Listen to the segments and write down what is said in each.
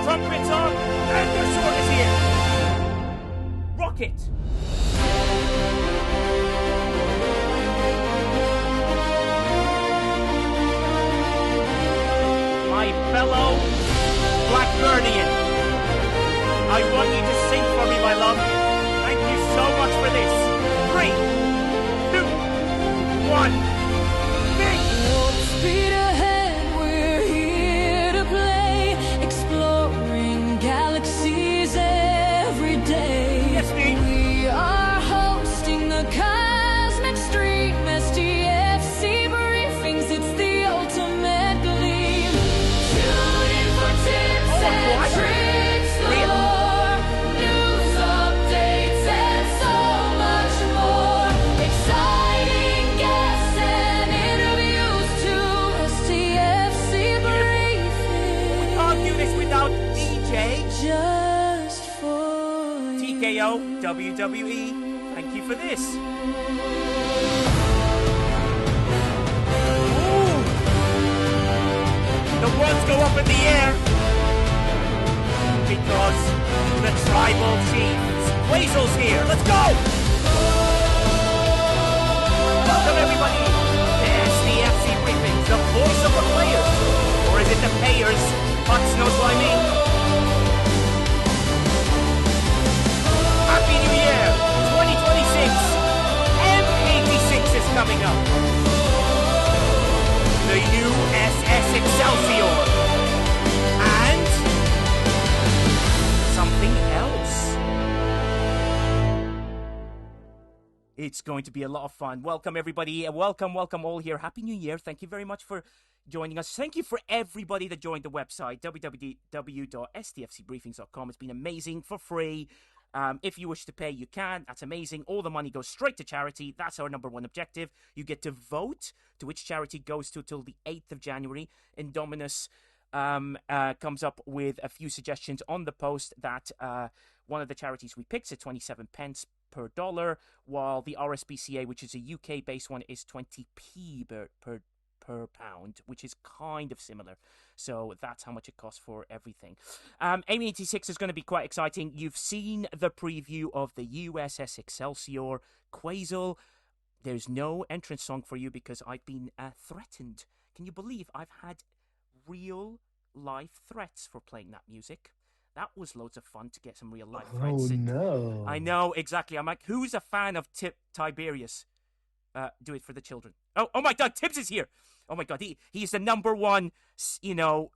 trumpets on, and their sword is here. Rocket. My fellow Blackburnian, I want you to sing for me, my love. Thank you so much for this. 3, 2, 1. Big! Speed ahead, we're here to play, exploring galaxies every day. Yes, me. We are hosting the cosmic stream, STFC Briefings, it's the ultimate gleam. Tune in for tips and tricks, lore, news updates, and so much more. Exciting guests and interviews too. STFC Briefings. Can't do this without DJ. Just for TKO WWE. Thank you for this. Ooh. The words go up in the air because the tribal chiefs. Quazel's here. Let's go. Welcome everybody to STFC Briefings, the voice of the players, or is it the payers? Fox knows what I mean. Happy New Year, 2026. M86 is coming up. The USS Excelsior. And something else. It's going to be a lot of fun. Welcome, everybody. Welcome all here. Happy New Year. Thank you very much for joining us. Thank you for everybody that joined the website, www.stfcbriefings.com. It's been amazing, for free. If you wish to pay, you can. That's amazing. All the money goes straight to charity. That's our number one objective. You get to vote to which charity goes to till the 8th of January. Indominus comes up with a few suggestions on the post that one of the charities we picked is 27 pence per dollar, while the RSPCA, which is a UK-based one, is 20p per pound, which is kind of similar. So that's how much it costs for everything. M86 is going to be quite exciting. You've seen the preview of the USS Excelsior. Quazel, there's no entrance song for you because I've been threatened. Can you believe I've had real life threats for playing that music? That was loads of fun to get some real life threats. Oh, no. I know, exactly. I'm like, who's a fan of Tiberius? Do it for the children. Oh my God, Tibbs is here. Oh my God, he's the number one,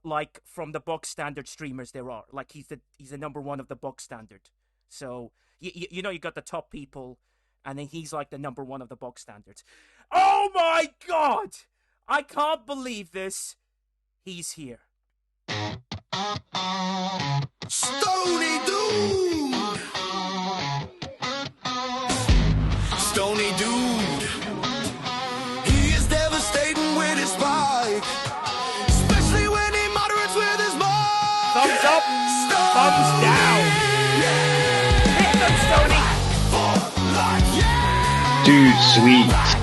like from the box standard streamers there are. Like he's the number one of the box standard. So you got the top people, and then he's like the number one of the box standards. Oh my God, I can't believe this. He's here. Stony Dude! Stony Dude! He is devastating with his spike, especially when he moderates with his mic. Thumbs up, thumbs down. Hit them, Stony. Dude, sweet. Yeah.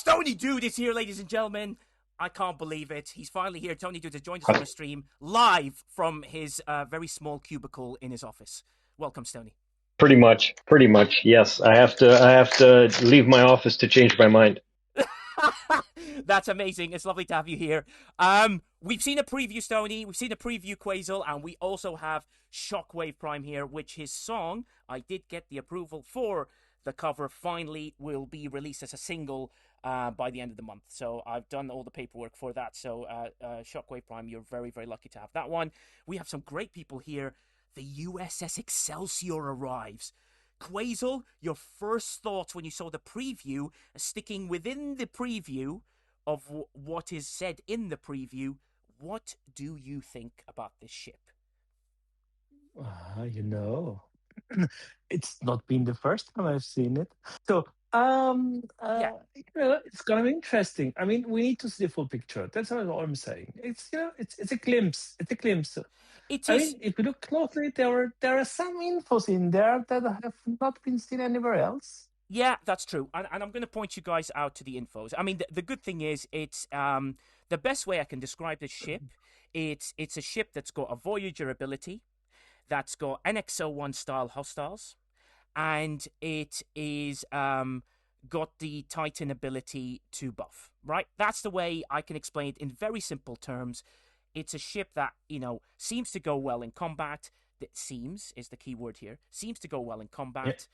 Tony Dude is here, ladies and gentlemen. I can't believe it. He's finally here. Tony Dude has joined us on the stream live from his very small cubicle in his office. Welcome, Stony. Pretty much. Yes, I have to leave my office to change my mind. That's amazing. It's lovely to have you here. We've seen a preview, Stony. We've seen a preview, Quazel, and we also have Shockwave Prime here, which his song, I did get the approval for the cover, finally will be released as a single by the end of the month. So I've done all the paperwork for that. So Shockwave Prime, you're very, very lucky to have that one. We have some great people here. The USS Excelsior arrives. Quazel, your first thoughts when you saw the preview, sticking within the preview of what is said in the preview, what do you think about this ship? It's not been the first time I've seen it. So Yeah. It's gonna be interesting. I mean, we need to see the full picture. That's all I'm saying. It's a glimpse. It's a glimpse. It I is. mean, if you look closely, there are some infos in there that have not been seen anywhere else. Yeah, that's true. And I'm going to point you guys out to the infos. I mean, the good thing is it's the best way I can describe this ship. It's a ship that's got a Voyager ability, that's got NX-01 style hostiles, and it is got the Titan ability to buff. Right? That's the way I can explain it in very simple terms. It's a ship that seems to go well in combat. That seems is the key word here. Seems to go well in combat.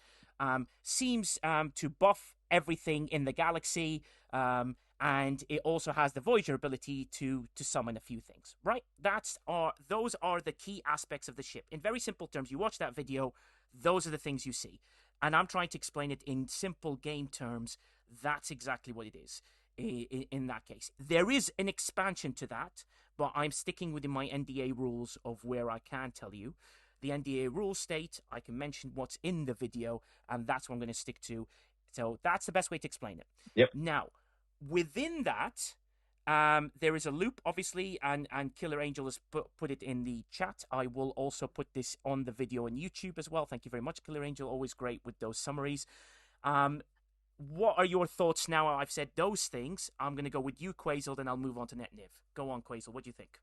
Seems to buff everything in the galaxy. And it also has the Voyager ability to summon a few things. Right? Those are the key aspects of the ship. In very simple terms, you watch that video. Those are the things you see. And I'm trying to explain it in simple game terms. That's exactly what it is in that case. There is an expansion to that, but I'm sticking within my NDA rules of where I can tell you. The NDA rules state I can mention what's in the video, and that's what I'm going to stick to. So that's the best way to explain it. Yep. Now, within that, there is a loop, obviously, and Killer Angel has put it in the chat. I will also put this on the video on YouTube as well. Thank you very much, Killer Angel. Always great with those summaries. What are your thoughts now I've said those things? I'm going to go with you, Quasel, then I'll move on to NetNiv. Go on, Quasel. What do you think?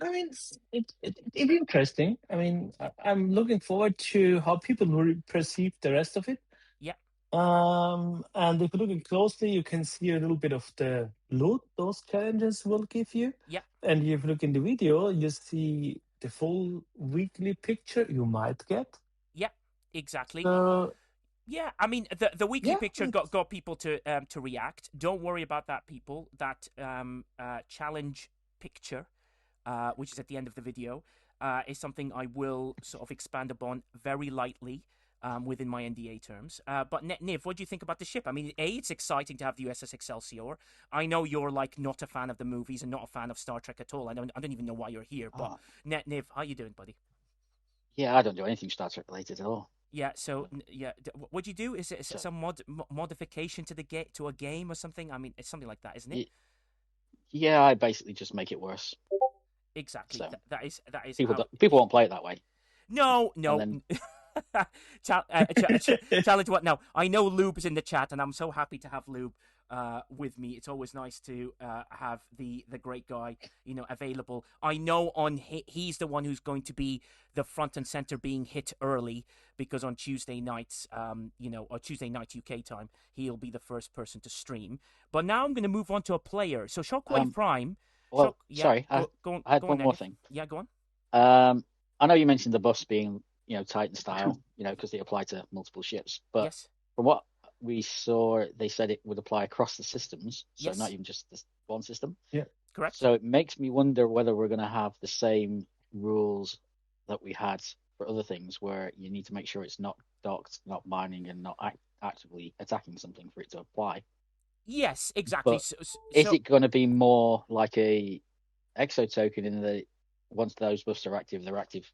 I mean, it's interesting. I mean, I'm looking forward to how people will perceive the rest of it. Yeah. And if you're looking closely, you can see a little bit of the loot those challenges will give you. Yeah. And if you look in the video, you see the full weekly picture you might get. Yeah, exactly. Yeah, I mean the weekly picture got people to react. Don't worry about that, people. That challenge picture, which is at the end of the video, is something I will sort of expand upon very lightly within my NDA terms. But Niv, what do you think about the ship? I mean, it's exciting to have the USS Excelsior. I know you're like not a fan of the movies and not a fan of Star Trek at all. I don't even know why you're here. But Niv, how you doing, buddy? Yeah, I don't do anything Star Trek related at all. Yeah, so what do you do? Is it some modification to a game or something? I mean, it's something like that, isn't it? Yeah, I basically just make it worse. Exactly. So that is people won't play it that way. No. Challenge what? No, I know Lube's in the chat, and I'm so happy to have Lube with me. It's always nice to have the great guy, available. I know he's the one who's going to be the front and center, being hit early, because on Tuesday nights, or Tuesday night UK time, he'll be the first person to stream. But now I'm going to move on to a player. So Shockwave Prime. Well, sorry, I had one more thing. Yeah, go on. I know you mentioned the buffs being, Titan style, because they apply to multiple ships. But yes. From what we saw, they said it would apply across the systems, so yes. not even just this one system. Yeah, correct. So it makes me wonder whether we're going to have the same rules that we had for other things, where you need to make sure it's not docked, not mining, and not actively attacking something for it to apply. Yes, exactly. But is it going to be more like a exo token in that once those buffs are active, they're active,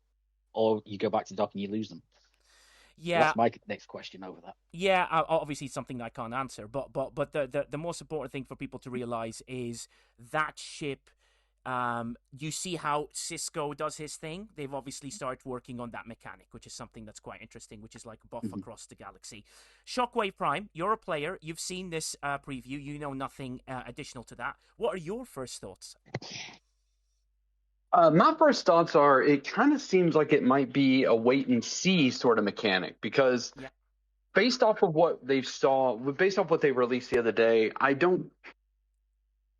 or you go back to dock and you lose them? Yeah, that's my next question over that. Yeah, obviously something I can't answer, but the most important thing for people to realize is that ship. You see how Cisco does his thing. They've obviously started working on that mechanic, which is something that's quite interesting, which is like a buff across the galaxy. Shockwave Prime, you're a player. You've seen this preview. You know nothing additional to that. What are your first thoughts? My first thoughts are, it kind of seems like it might be a wait and see sort of mechanic, because based off of what they released the other day,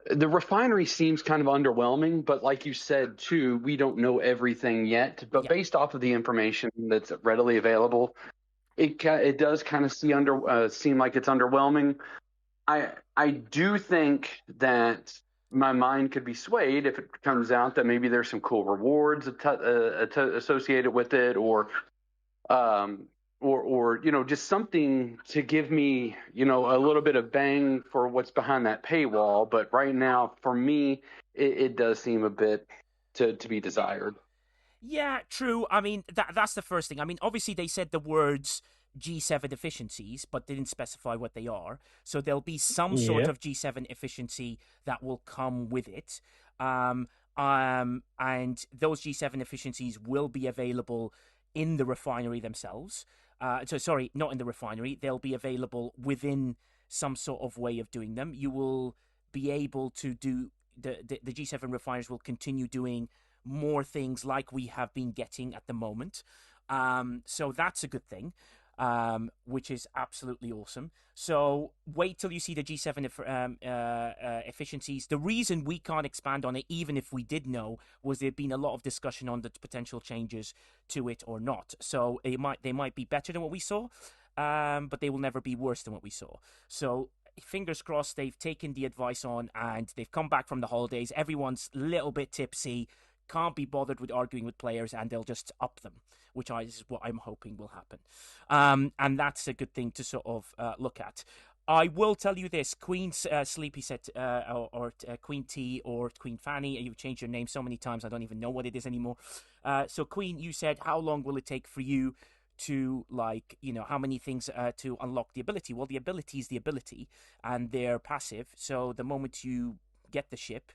the refinery seems kind of underwhelming, but like you said too, we don't know everything yet. But based off of the information that's readily available, it does kind of seem like it's underwhelming. I do think that my mind could be swayed if it comes out that maybe there's some cool rewards associated with it, or just something to give me, a little bit of bang for what's behind that paywall. But right now, for me, it does seem a bit to be desired. Yeah, true. I mean, that's the first thing. I mean, obviously they said the words G7 efficiencies, but didn't specify what they are. So there'll be some sort Yeah. of G7 efficiency that will come with it. And those G7 efficiencies will be available in the refinery themselves. Sorry, not in the refinery. They'll be available within some sort of way of doing them. You will be able to do the G7 refiners will continue doing more things like we have been getting at the moment. So that's a good thing, which is absolutely awesome. So wait till you see the G7 efficiencies. The reason we can't expand on it, even if we did know, was there'd been a lot of discussion on the potential changes to it or not. So they might be better than what we saw, but they will never be worse than what we saw. So fingers crossed they've taken the advice on and they've come back from the holidays. Everyone's a little bit tipsy, can't be bothered with arguing with players, and they'll just up them, which is what I'm hoping will happen. And that's a good thing to sort of look at. I will tell you this, Queen Sleepy said, or Queen T or Queen Fanny, you've changed your name so many times, I don't even know what it is anymore. So Queen, you said, how long will it take for you to, like, you know, how many things to unlock the ability? Well, the ability is the ability, and they're passive. So the moment you get the ship,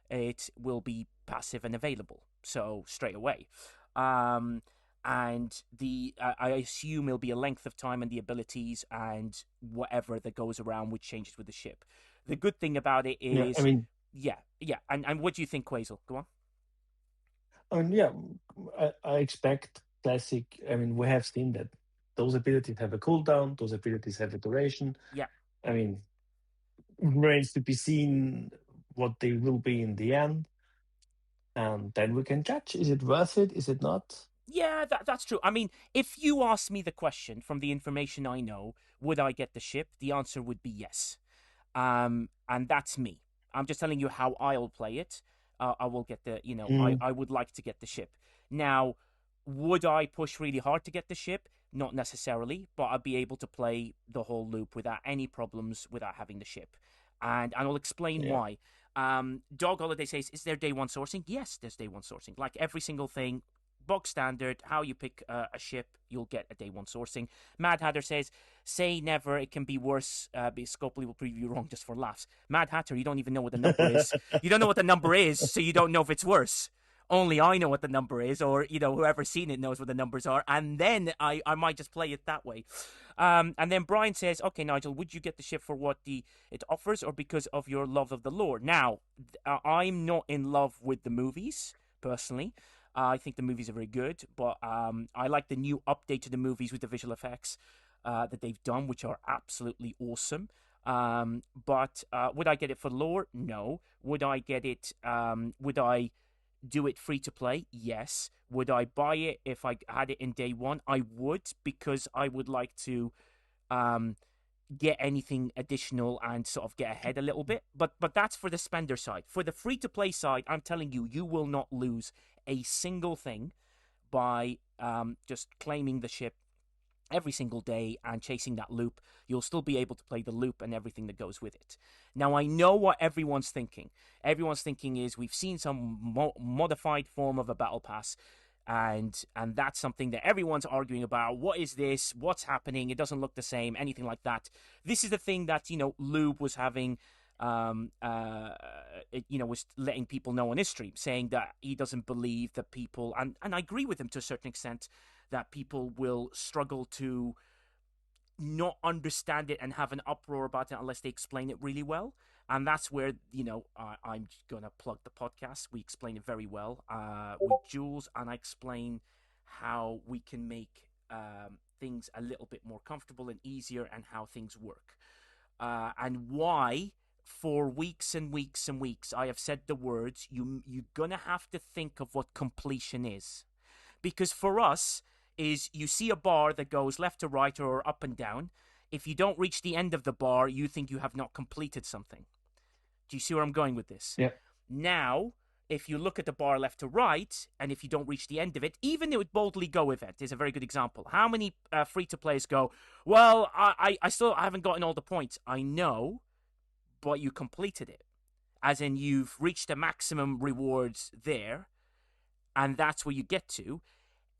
it will be passive and available. So straight away. And I assume it'll be a length of time and the abilities and whatever that goes around, which changes with the ship. The good thing about it is, yeah. And what do you think, Quasel? Go on. Yeah, I expect classic. I mean, we have seen that those abilities have a cooldown, those abilities have a duration. Yeah. I mean, remains to be seen what they will be in the end. And then we can judge. Is it worth it? Is it not? Yeah, that's true. I mean, if you ask me the question from the information I know, would I get the ship? The answer would be yes. And that's me. I'm just telling you how I'll play it. I will get the, you know, I would like to get the ship. Now, would I push really hard to get the ship? Not necessarily, but I'll be able to play the whole loop without any problems without having the ship. And I'll explain why. Dog Holiday says, is there day one sourcing? Yes, there's day one sourcing. Like every single thing, bog standard, how you pick a ship, you'll get a day one sourcing. Mad Hatter says, say never, it can be worse. Scopely will prove you wrong just for laughs. Mad Hatter, you don't even know what the number is. You don't know what the number is, so you don't know if it's worse. Only I know what the number is, or, you know, whoever's seen it knows what the numbers are, and then I might just play it that way. And then Brian says, okay, Nigel, would you get the ship for what it offers or because of your love of the lore? Now, I'm not in love with the movies, personally. I think the movies are very good, but I like the new update to the movies with the visual effects that they've done, which are absolutely awesome. But would I get it for lore? No. Would I get it? Would I do it free to play? Yes. Would I buy it if I had it in day one? I would, because I would like to get anything additional and sort of get ahead a little bit. But that's for the spender side. For the free to play side, I'm telling you, you will not lose a single thing by just claiming the ship every single day and chasing that loop. You'll still be able to play the loop and everything that goes with it. Now, I know what everyone's thinking. Everyone's thinking is we've seen some modified form of a battle pass, and that's something that everyone's arguing about. What is this? What's happening? It doesn't look the same, anything like that. This is the thing that, you know, Lube was having, was letting people know on his stream, saying that he doesn't believe that people, and I agree with him to a certain extent, that people will struggle to not understand it and have an uproar about it unless they explain it really well. And that's where, you know, I'm going to plug the podcast. We explain it very well with Jules, and I explain how we can make things a little bit more comfortable and easier and how things work. And why, for weeks and weeks and weeks, I have said the words, you're going to have to think of what completion is. Because for us, is you see a bar that goes left to right or up and down. If you don't reach the end of the bar, you think you have not completed something. Do you see where I'm going with this? Yeah. Now, if you look at the bar left to right, and if you don't reach the end of it, even with Boldly Go event is a very good example. How many free-to-players go, well, I haven't gotten all the points. I know, but you completed it. As in, you've reached the maximum rewards there, and that's where you get to.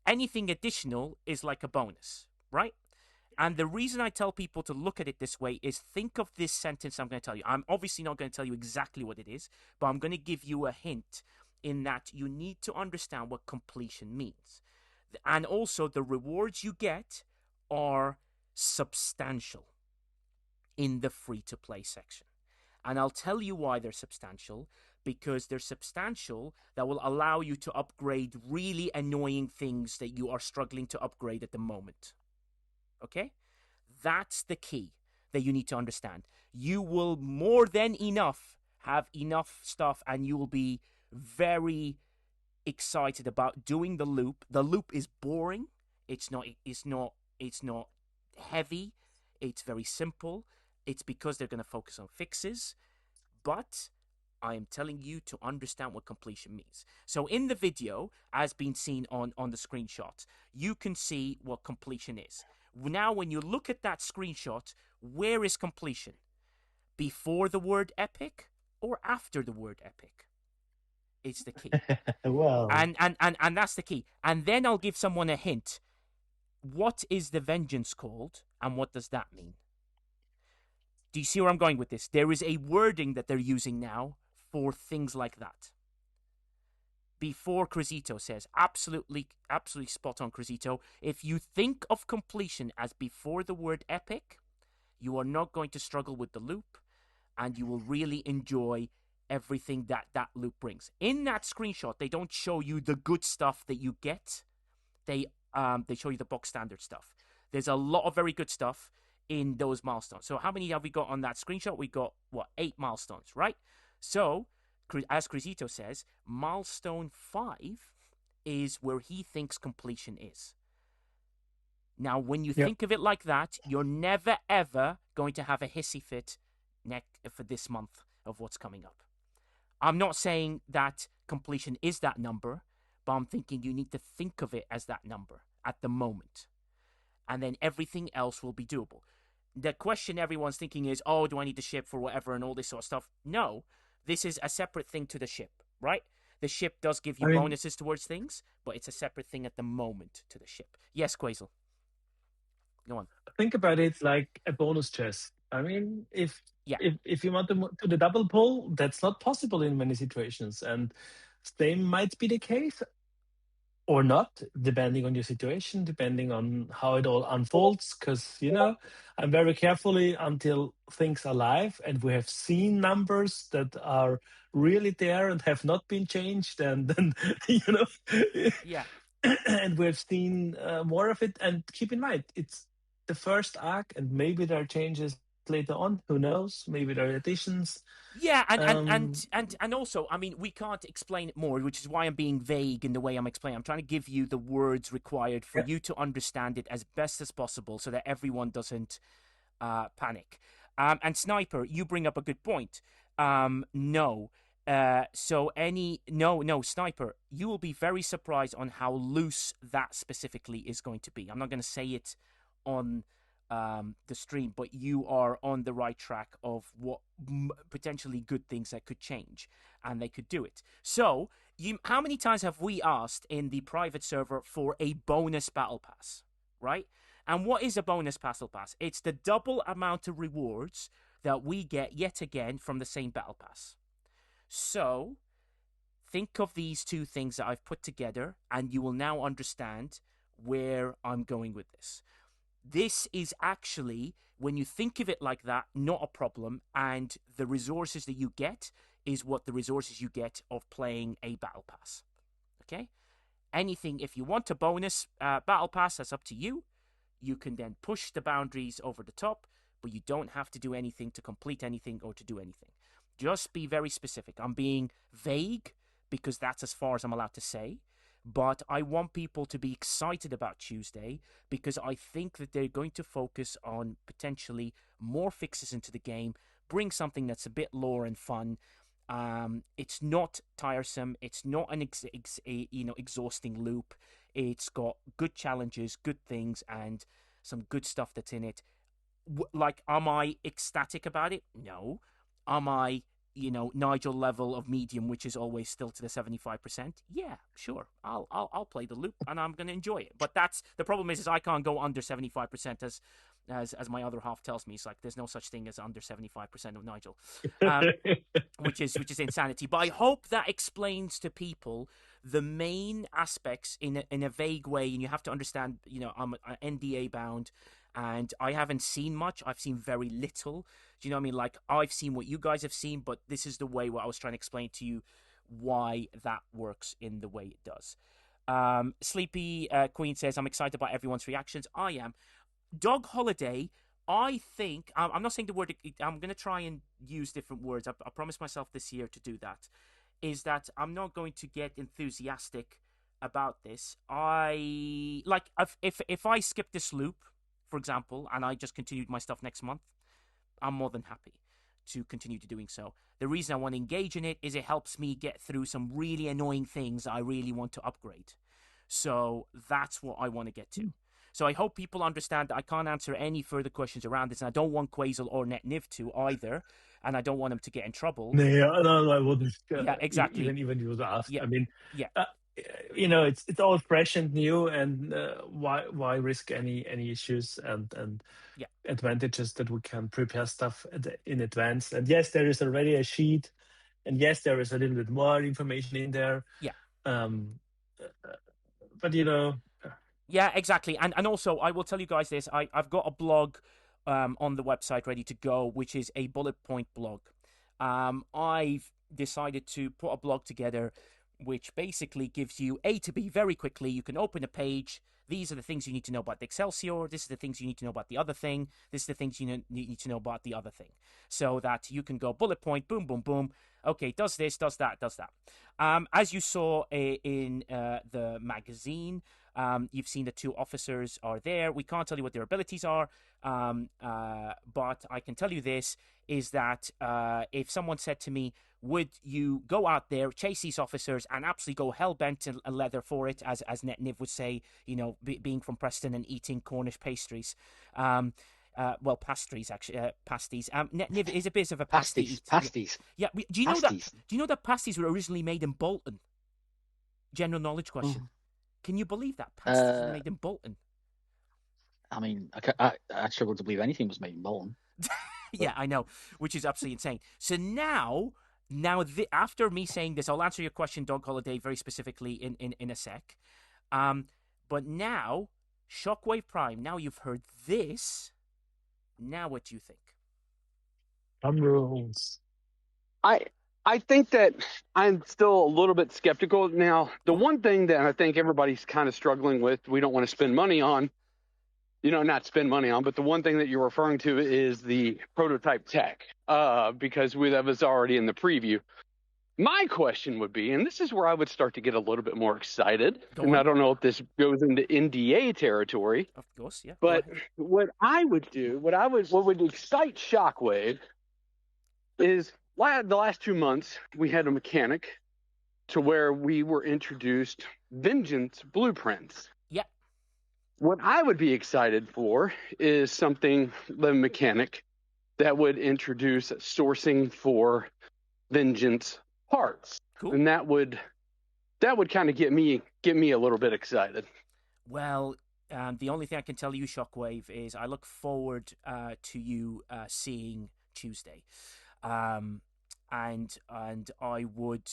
Anything additional is like a bonus, right? And the reason I tell people to look at it this way is think of this sentence I'm going to tell you. I'm obviously not going to tell you exactly what it is, but I'm going to give you a hint in that you need to understand what completion means. And also, the rewards you get are substantial in the free-to-play section. And I'll tell you why they're substantial, because they're substantial that will allow you to upgrade really annoying things that you are struggling to upgrade at the moment. Okay? That's the key that you need to understand. You will more than enough have enough stuff, and you will be very excited about doing the loop. The loop is boring. It's not heavy. It's very simple. It's because they're going to focus on fixes. But I am telling you to understand what completion means. So in the video, as been seen on the screenshot, you can see what completion is. Now, when you look at that screenshot, where is completion? Before the word epic or after the word epic? It's the key. Well, And that's the key. And then I'll give someone a hint. What is the vengeance called, and what does that mean? Do you see where I'm going with this? There is a wording that they're using now for things like that. Before Crisito says, absolutely spot on, Crisito. If you think of completion as before the word epic, you are not going to struggle with the loop, and you will really enjoy everything that loop brings. In that screenshot, they don't show you the good stuff that you get. They show you the box standard stuff. There's a lot of very good stuff in those milestones. So how many have we got on that screenshot? We got, 8 milestones, right? So, as Crisito says, milestone 5 is where he thinks completion is. Now, when you think of it like that, you're never, ever going to have a hissy fit for this month of what's coming up. I'm not saying that completion is that number, but I'm thinking you need to think of it as that number at the moment. And then everything else will be doable. The question everyone's thinking is, oh, do I need to ship for whatever and all this sort of stuff? No, this is a separate thing to the ship, right? The ship does give you bonuses towards things, but it's a separate thing at the moment to the ship. Yes, Quazel. Go on. Think about it like a bonus chest. I mean, if Yeah. if you want to do the double pull, that's not possible in many situations, and same might be the case or not, depending on your situation, depending on how it all unfolds. Because I'm very carefully until things are live, and we have seen numbers that are really there and have not been changed, and then Yeah. and we've seen more of it. And keep in mind, it's the first arc, and maybe there are changes later on. Who knows? Maybe there are additions. Yeah, and also, I mean, we can't explain it more, which is why I'm being vague in the way I'm explaining. I'm trying to give you the words required for you to understand it as best as possible, so that everyone doesn't panic. And Sniper, you bring up a good point. No. Sniper, you will be very surprised on how loose that specifically is going to be. I'm not going to say it on the stream, but you are on the right track of what potentially good things that could change, and they could do it. So, how many times have we asked in the private server for a bonus battle pass, right? And what is a bonus battle pass? It's the double amount of rewards that we get yet again from the same battle pass. So, think of these two things that I've put together, and you will now understand where I'm going with this. This is actually, when you think of it like that, not a problem, and the resources that you get is what the resources you get of playing a battle pass. Okay? Anything, if you want a bonus battle pass, that's up to you. You can then push the boundaries over the top, but you don't have to do anything to complete anything or to do anything. Just be very specific. I'm being vague because that's as far as I'm allowed to say. But I want people to be excited about Tuesday because I think that they're going to focus on potentially more fixes into the game, bring something that's a bit lore and fun. It's not tiresome. It's not an exhausting loop. It's got good challenges, good things, and some good stuff that's in it. Am I ecstatic about it? No. Am I Nigel level of medium, which is always still to the 75%. Yeah, sure. I'll play the loop and I'm going to enjoy it. But that's the problem is I can't go under 75% as as my other half tells me. It's like there's no such thing as under 75% of Nigel. Which is insanity. But I hope that explains to people the main aspects in a vague way, and you have to understand. I'm NDA bound, and I haven't seen much. I've seen very little. Do you know what I mean? Like I've seen what you guys have seen, but this is the way what I was trying to explain to you why that works in the way it does. Sleepy Queen says, "I'm excited about everyone's reactions." I am. Dog Holiday. I think I'm not saying the word. I'm going to try and use different words. I promised myself this year to do that. Is that I'm not going to get enthusiastic about this. I like if I skip this loop, for example, and I just continued my stuff next month, I'm more than happy to continue to doing so. The reason I want to engage in it is it helps me get through some really annoying things I really want to upgrade. So that's what I want to get to. So I hope people understand that I can't answer any further questions around this, and I don't want Quasel or NetNiv to either, and I don't want them to get in trouble. No, I wouldn't. Yeah, exactly. Even you would ask. Yeah. I mean, yeah. It's all fresh and new, and why risk any issues and advantages that we can prepare stuff in advance. And yes, there is already a sheet, and yes, there is a little bit more information in there. Yeah. But Yeah, exactly. And also, I will tell you guys this. I've got a blog on the website ready to go, which is a bullet point blog. I've decided to put a blog together which basically gives you A to B very quickly. You can open a page. These are the things you need to know about the Excelsior. This is the things you need to know about the other thing. This is the things you need to know about the other thing. So that you can go bullet point, boom, boom, boom. Okay, does this, does that, does that. As you saw in the magazine, you've seen the two officers are there. We can't tell you what their abilities are, but I can tell you this, is that if someone said to me, would you go out there, chase these officers, and absolutely go hell-bent and leather for it, as NetNiv would say, being from Preston and eating Cornish pastries. Well, pastries, actually, pasties. NetNiv is a bit of a pasty. Pasties. Yeah. Do you know that pasties were originally made in Bolton? General knowledge question. Can you believe that pasties were made in Bolton? I mean, I struggle to believe anything was made in Bolton. Yeah, I know, which is absolutely insane. So now after me saying this, I'll answer your question, Dog Holiday, very specifically in a sec. But now, Shockwave Prime, now you've heard this. Now what do you think? Some rules. I think that I'm still a little bit skeptical. Now, the one thing that I think everybody's kind of struggling with, we don't want to spend money on, not spend money on, but the one thing that you're referring to is the prototype tech, because that was already in the preview. My question would be, and this is where I would start to get a little bit more excited, I don't know if this goes into NDA territory. Of course, yeah. But what I would do, what would excite Shockwave is the last 2 months, we had a mechanic to where we were introduced vengeance blueprints. Yep. What I would be excited for is something, the mechanic, that would introduce sourcing for vengeance parts. Cool. And that would kind of get me a little bit excited. Well, the only thing I can tell you, Shockwave, is I look forward to you seeing Tuesday. And I would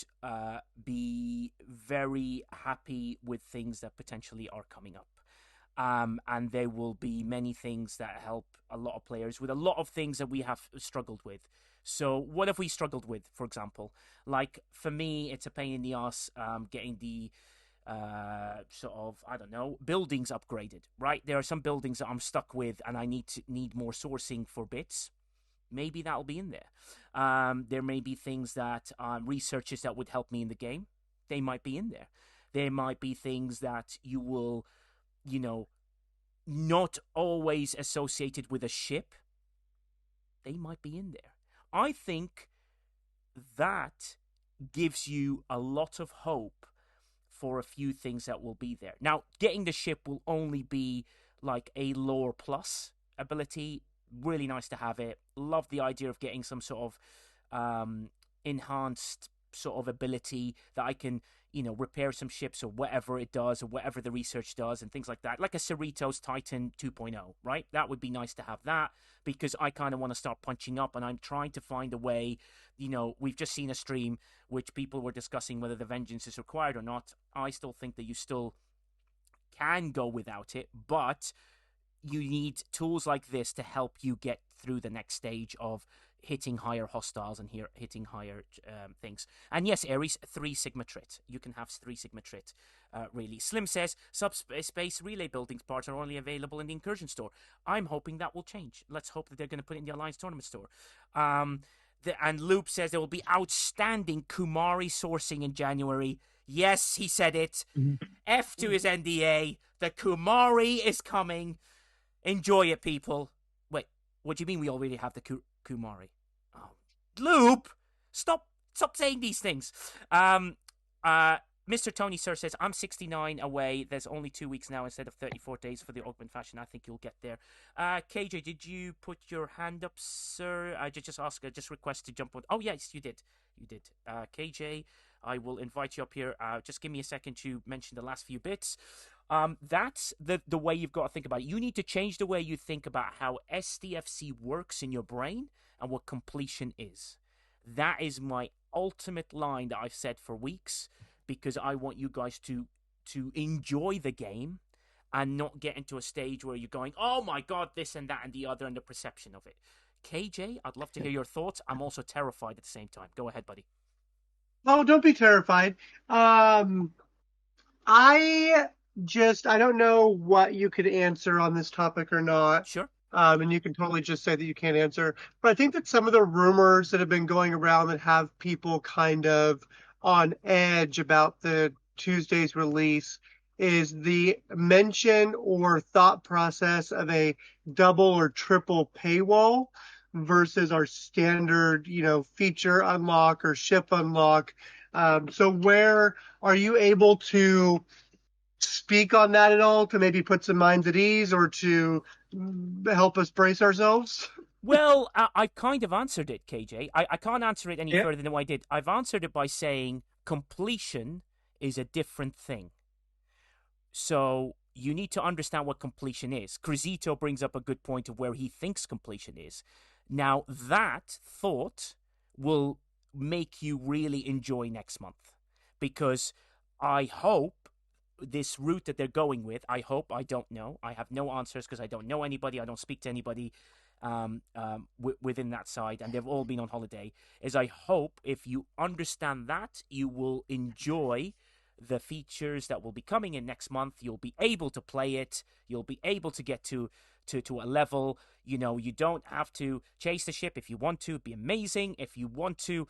be very happy with things that potentially are coming up. And there will be many things that help a lot of players with a lot of things that we have struggled with. So what have we struggled with, for example? Like, for me, it's a pain in the ass getting the buildings upgraded, right? There are some buildings that I'm stuck with and I need more sourcing for bits. Maybe that'll be in there. There may be things that researches that would help me in the game. They might be in there. There might be things that you will, not always associated with a ship. They might be in there. I think that gives you a lot of hope for a few things that will be there. Now, getting the ship will only be like a lore plus ability. Really nice to have it. Love the idea of getting some sort of enhanced sort of ability that I can, repair some ships or whatever it does or whatever the research does and things like that. Like a Cerritos Titan 2.0, right? That would be nice to have that, because I kind of want to start punching up, and I'm trying to find a way. We've just seen a stream which people were discussing whether the Vengeance is required or not. I still think that you still can go without it, but you need tools like this to help you get through the next stage of hitting higher hostiles and hitting higher things. And yes, Ares, 3 Sigma Trit. You can have 3 Sigma Trit, really. Slim says, subspace relay buildings parts are only available in the Incursion store. I'm hoping that will change. Let's hope that they're going to put it in the Alliance Tournament store. And Loop says there will be outstanding Kumari sourcing in January. Yes, he said it. F to his NDA. The Kumari is coming. Enjoy it, people. Wait, what do you mean we already have the Kumari? Oh, Loop! Stop saying these things. Mr. Tony Sir says, I'm 69 away. There's only 2 weeks now instead of 34 days for the Augment Fashion. I think you'll get there. KJ, did you put your hand up, sir? I just request to jump on. Oh, yes, you did. You did. KJ, I will invite you up here. Just give me a second to mention the last few bits. That's the way you've got to think about it. You need to change the way you think about how STFC works in your brain and what completion is. That is my ultimate line that I've said for weeks, because I want you guys to enjoy the game and not get into a stage where you're going, oh my God, this and that and the other, and the perception of it. KJ, I'd love to hear your thoughts. I'm also terrified at the same time. Go ahead, buddy. Oh, don't be terrified. I don't know what you could answer on this topic or not. Sure. And you can totally just say that you can't answer. But I think that some of the rumors that have been going around that have people kind of on edge about the Tuesday's release is the mention or thought process of a double or triple paywall versus our standard, feature unlock or ship unlock. So where are you able to speak on that at all, to maybe put some minds at ease or to help us brace ourselves? Well, I kind of answered it, KJ. I can't answer it any further than what I did. I've answered it by saying completion is a different thing. So you need to understand what completion is. Crisito brings up a good point of where he thinks completion is. Now, that thought will make you really enjoy next month, because I hope this route that they're going with, I don't know. I have no answers because I don't know anybody. I don't speak to anybody within that side, and they've all been on holiday, is I hope if you understand that, you will enjoy the features that will be coming in next month. You'll be able to play it. You'll be able to get to a level. You don't have to chase the ship. If you want to, it'd be amazing. If you want to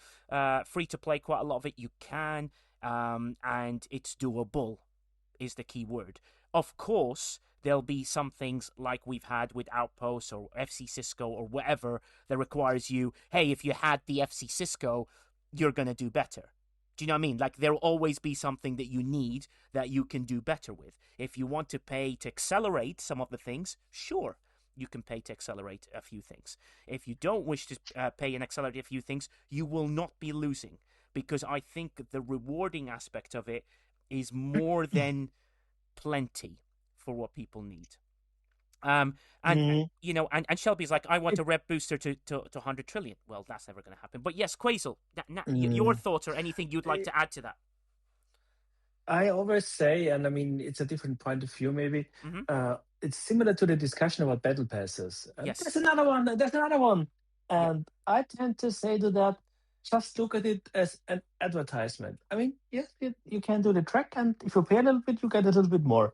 free to play quite a lot of it, you can, and it's doable is the key word. Of course, there'll be some things like we've had with Outposts or FC Cisco or whatever that requires you, hey, if you had the FC Cisco, you're going to do better. Do you know what I mean? Like, there'll always be something that you need that you can do better with. If you want to pay to accelerate some of the things, sure, you can pay to accelerate a few things. If you don't wish to pay and accelerate a few things, you will not be losing, because I think the rewarding aspect of it is more than plenty for what people need. And Shelby's like, I want a rep booster to 100 trillion. Well, that's never going to happen. But yes, Quasel, your thoughts or anything you'd like to add to that? I always say, and I mean, it's a different point of view, maybe. It's similar to the discussion about battle passes. Yes. There's another one. And I tend to say to that, just look at it as an advertisement. I mean, yes, you can do the track, and if you pay a little bit, you get a little bit more.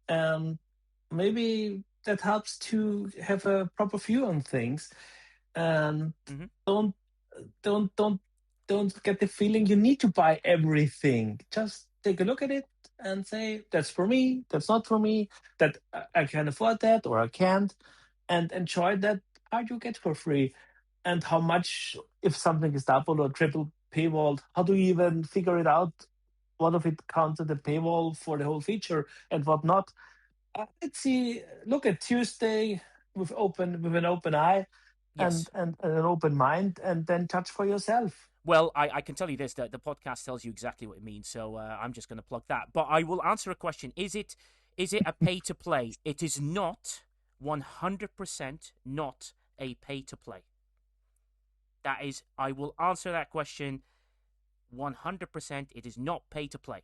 And maybe that helps to have a proper view on things. And don't get the feeling you need to buy everything. Just take a look at it and say, that's for me, that's not for me, that I can afford that or I can't, and enjoy that part you get for free. And how much, if something is double or triple paywall, how do you even figure it out? What of it counts as a paywall for the whole feature and what not? Let's see. Look at Tuesday with an open eye, yes, and an open mind, and then judge for yourself. Well, I can tell you this, that the podcast tells you exactly what it means, so I'm just going to plug that. But I will answer a question. Is it a pay-to-play? It is not 100% not a pay-to-play. That is, I will answer that question 100%. It is not pay-to-play.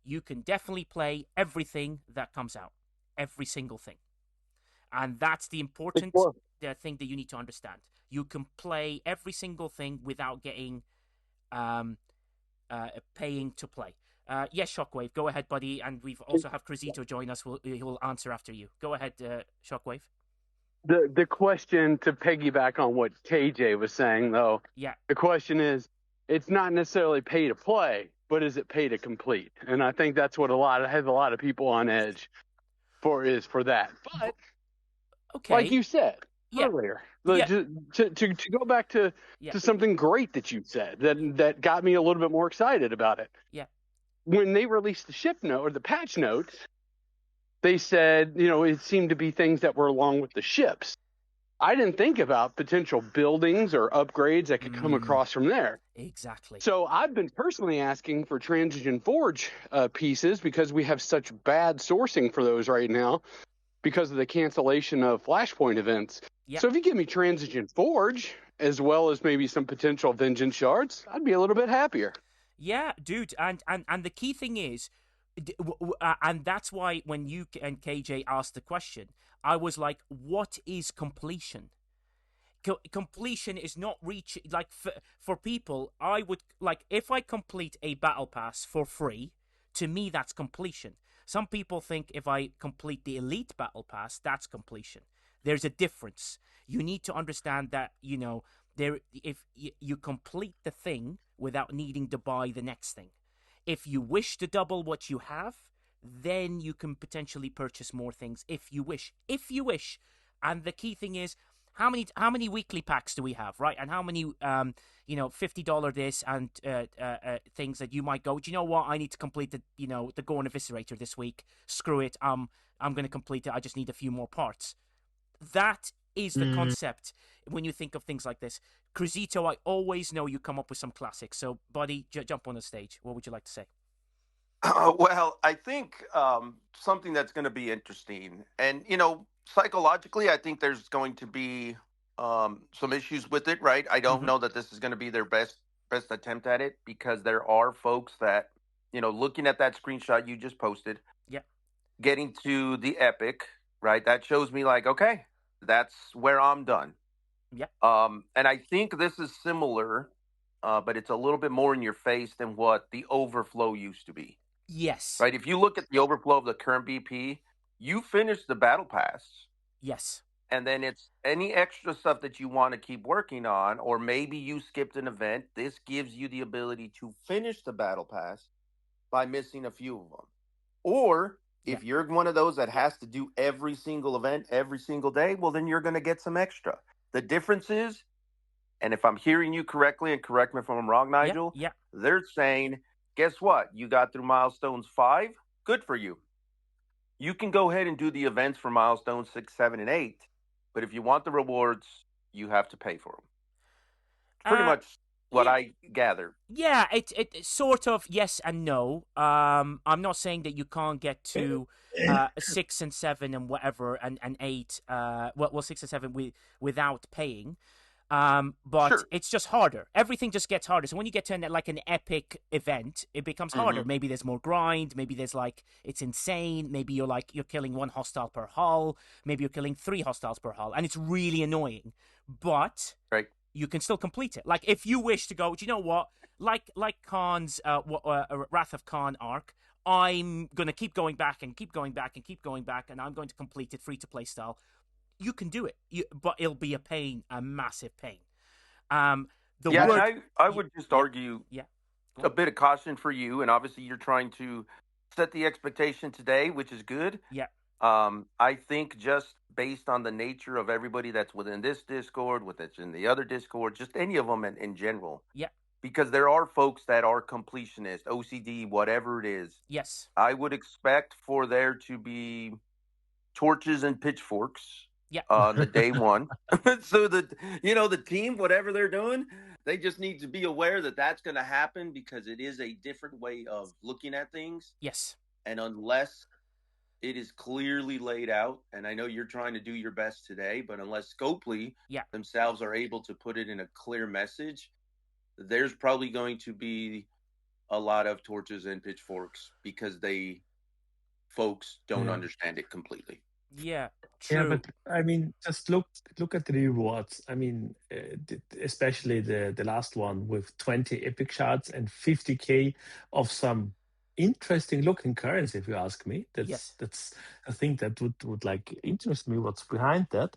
You can definitely play everything that comes out. Every single thing. And that's the important thing that you need to understand. You can play every single thing without getting paying to play. Yes, Shockwave, go ahead, buddy. And we've also have Crisito join us. He'll answer after you. Go ahead, Shockwave. The question, to piggyback on what KJ was saying, though, Yeah. the question is, it's not necessarily pay to play, but is it pay to complete? And I think that's what has a lot of people on edge for that. But okay, like you said earlier, to go back to something great that you said that got me a little bit more excited about it. Yeah. When they released the ship note or the patch notes, they said, it seemed to be things that were along with the ships. I didn't think about potential buildings or upgrades that could come across from there. Exactly. So I've been personally asking for Transition Forge pieces because we have such bad sourcing for those right now because of the cancellation of Flashpoint events. Yep. So if you give me Transition Forge as well as maybe some potential Vengeance shards, I'd be a little bit happier. Yeah, dude. And the key thing is, and that's why when you and KJ asked the question, I was like, what is completion? Completion is not like for people. I would like, if I complete a battle pass for free, to me that's completion. Some people think if I complete the elite battle pass, that's completion. There's a difference. You need to understand that, if you complete the thing without needing to buy the next thing. If you wish to double what you have, then you can potentially purchase more things if you wish. And the key thing is, how many weekly packs do we have, right? And how many $50 this and things that you might go, do you know what? I need to complete the Gorn Eviscerator this week. Screw it. I'm going to complete it. I just need a few more parts. That is the concept when you think of things like this. Crisito, I always know you come up with some classics. So, buddy, jump on the stage. What would you like to say? Well, I think something that's going to be interesting, and psychologically, I think there's going to be some issues with it, right? I don't know that this is going to be their best attempt at it, because there are folks that, looking at that screenshot you just posted, getting to the epic, right? That shows me like, okay, that's where I'm done. Yeah. And I think this is similar, but it's a little bit more in your face than what the overflow used to be. Yes. Right. If you look at the overflow of the current BP, you finish the battle pass. Yes. And then it's any extra stuff that you want to keep working on, or maybe you skipped an event. This gives you the ability to finish the battle pass by missing a few of them. Or if you're one of those that has to do every single event every single day, well, then you're going to get some extra. The difference is, and if I'm hearing you correctly, and correct me if I'm wrong, Nigel, they're saying, guess what? You got through milestones 5. Good for you. You can go ahead and do the events for milestones 6, 7, and 8. But if you want the rewards, you have to pay for them. Pretty much what I gather. Yeah, it sort of yes and no. I'm not saying that you can't get to 6 and 7 and whatever and 8. 6 and 7 without paying. But it's just harder. Everything just gets harder. So when you get to an epic event, it becomes harder. Maybe there's more grind. Maybe there's it's insane. Maybe you're killing 1 hostile per hull. Maybe you're killing 3 hostiles per hull, and it's really annoying. But you can still complete it. Like if you wish to go, do you know what? Like Khan's Wrath of Khan arc, I'm gonna keep going back and keep going back and keep going back, and I'm going to complete it free to play style. You can do it, but it'll be a massive pain. I would just argue a bit of caution for you, and obviously you're trying to set the expectation today, which is good. Yeah. I think just based on the nature of everybody that's within this Discord, what's in the other Discord, just any of them in general. Yeah. Because there are folks that are completionist, OCD, whatever it is. Yes. I would expect for there to be torches and pitchforks on the day one. So the team, whatever they're doing, They just need to be aware that that's going to happen because it is a different way of looking at things. Yes. And unless it is clearly laid out, and I know you're trying to do your best today, but unless Scopely Yeah. themselves are able to put it in a clear message, there's probably going to be a lot of torches and pitchforks because folks don't Yeah. understand it completely. Yeah. Yeah, True. but I mean, just look at the rewards. I mean, especially the last one with 20 epic shards and 50K of some interesting looking currency. If you ask me, Yes. that's a thing that would like interest me. What's behind that?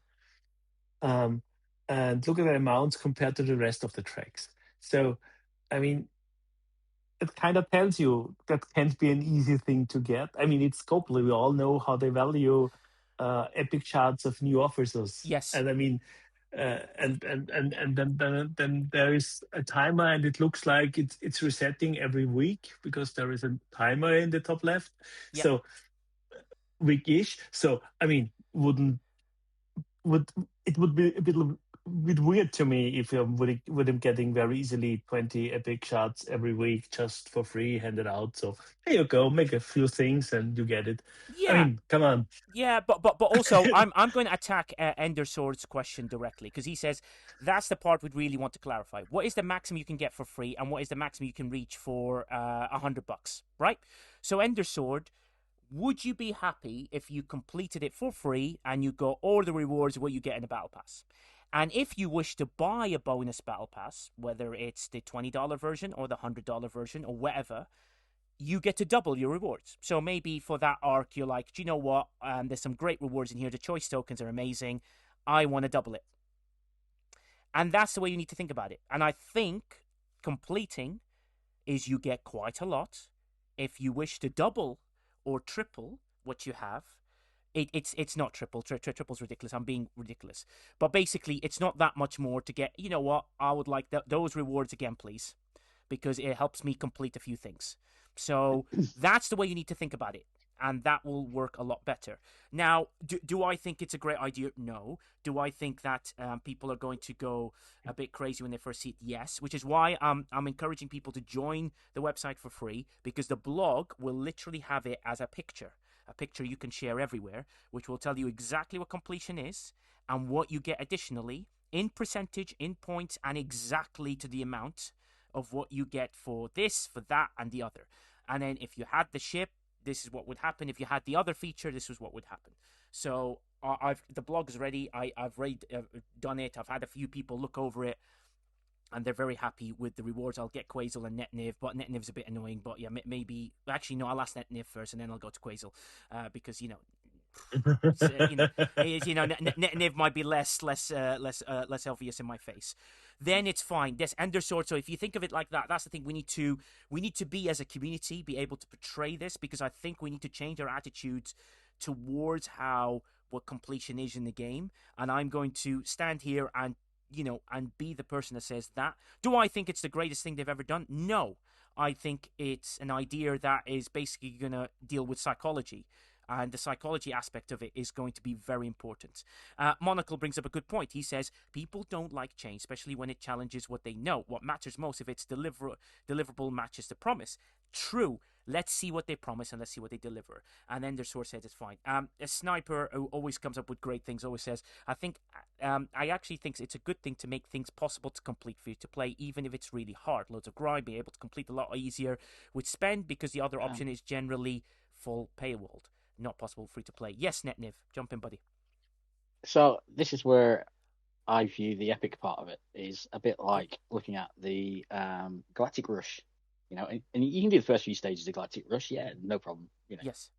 Um, and look at the amounts compared to the rest of the tracks. So, I mean, it kind of tells you that can't be an easy thing to get. I mean, it's Scopely. We all know how they value epic charts of new officers, Yes. and I mean, and then there is a timer, and it looks like it's resetting every week because there is a timer in the top left. Yeah. So weekish. So I mean, would it would be a bit weird to me if would him getting very easily 20 epic shots every week just for free handed out. So here you go, make a few things and you get it. I Yeah. mean, come on. Yeah, but also I'm going to attack Ender Sword's question directly because he says that's the part we'd really want to clarify. What is the maximum you can get for free, and what is the maximum you can reach for $100? Right. So Ender Sword, would you be happy if you completed it for free and you got all the rewards of what you get in a battle pass? And if you wish to buy a bonus battle pass, whether it's the $20 version or the $100 version or whatever, you get to double your rewards. So maybe for that arc, you're like, do you know what? There's some great rewards in here. The choice tokens are amazing. I want to double it. And that's the way you need to think about it. And I think completing is you get quite a lot. If you wish to double or triple what you have, it's not triple. Triple's ridiculous. I'm being ridiculous. But basically, it's not that much more to get. You know what? I would like those rewards again, please, because it helps me complete a few things. So that's the way you need to think about it. And that will work a lot better. Now, do I think it's a great idea? No. Do I think that people are going to go a bit crazy when they first see it? Yes. Which is why I'm encouraging people to join the website for free, because the blog will literally have it as a picture you can share everywhere, which will tell you exactly what completion is and what you get additionally in percentage, in points, and exactly to the amount of what you get for this, for that, and the other. And then if you had the ship, this is what would happen. If you had the other feature, this is what would happen. So the blog is ready. I've done it. I've had a few people look over it, and they're very happy with the rewards. I'll get Quasel and NetNiv, but NetNiv's a bit annoying. But yeah, maybe actually no, I'll ask NetNiv first, and then I'll go to Quasel, because NetNiv might be less obvious in my face. Then it's fine. There's Ender Sword. So if you think of it like that, that's the thing. We need to be, as a community, be able to portray this, because I think we need to change our attitudes towards what completion is in the game. And I'm going to stand here and be the person that says that. Do I think it's the greatest thing they've ever done? No. I think it's an idea that is basically going to deal with psychology. And the psychology aspect of it is going to be very important. Monocle brings up a good point. He says, people don't like change, especially when it challenges what they know. What matters most, if it's deliverable matches the promise. True. Let's see what they promise and let's see what they deliver. And then their source says it's fine. A sniper who always comes up with great things always says, I actually think it's a good thing to make things possible to complete free to play, even if it's really hard. Loads of grind, be able to complete a lot easier with spend, because the other option is generally full paywall. Not possible free to play. Yes, NetNiv, jump in, buddy. So this is where I view the epic part of it is a bit like looking at the Galactic Rush, and you can do the first few stages of Galactic Rush, yeah, no problem, Yes.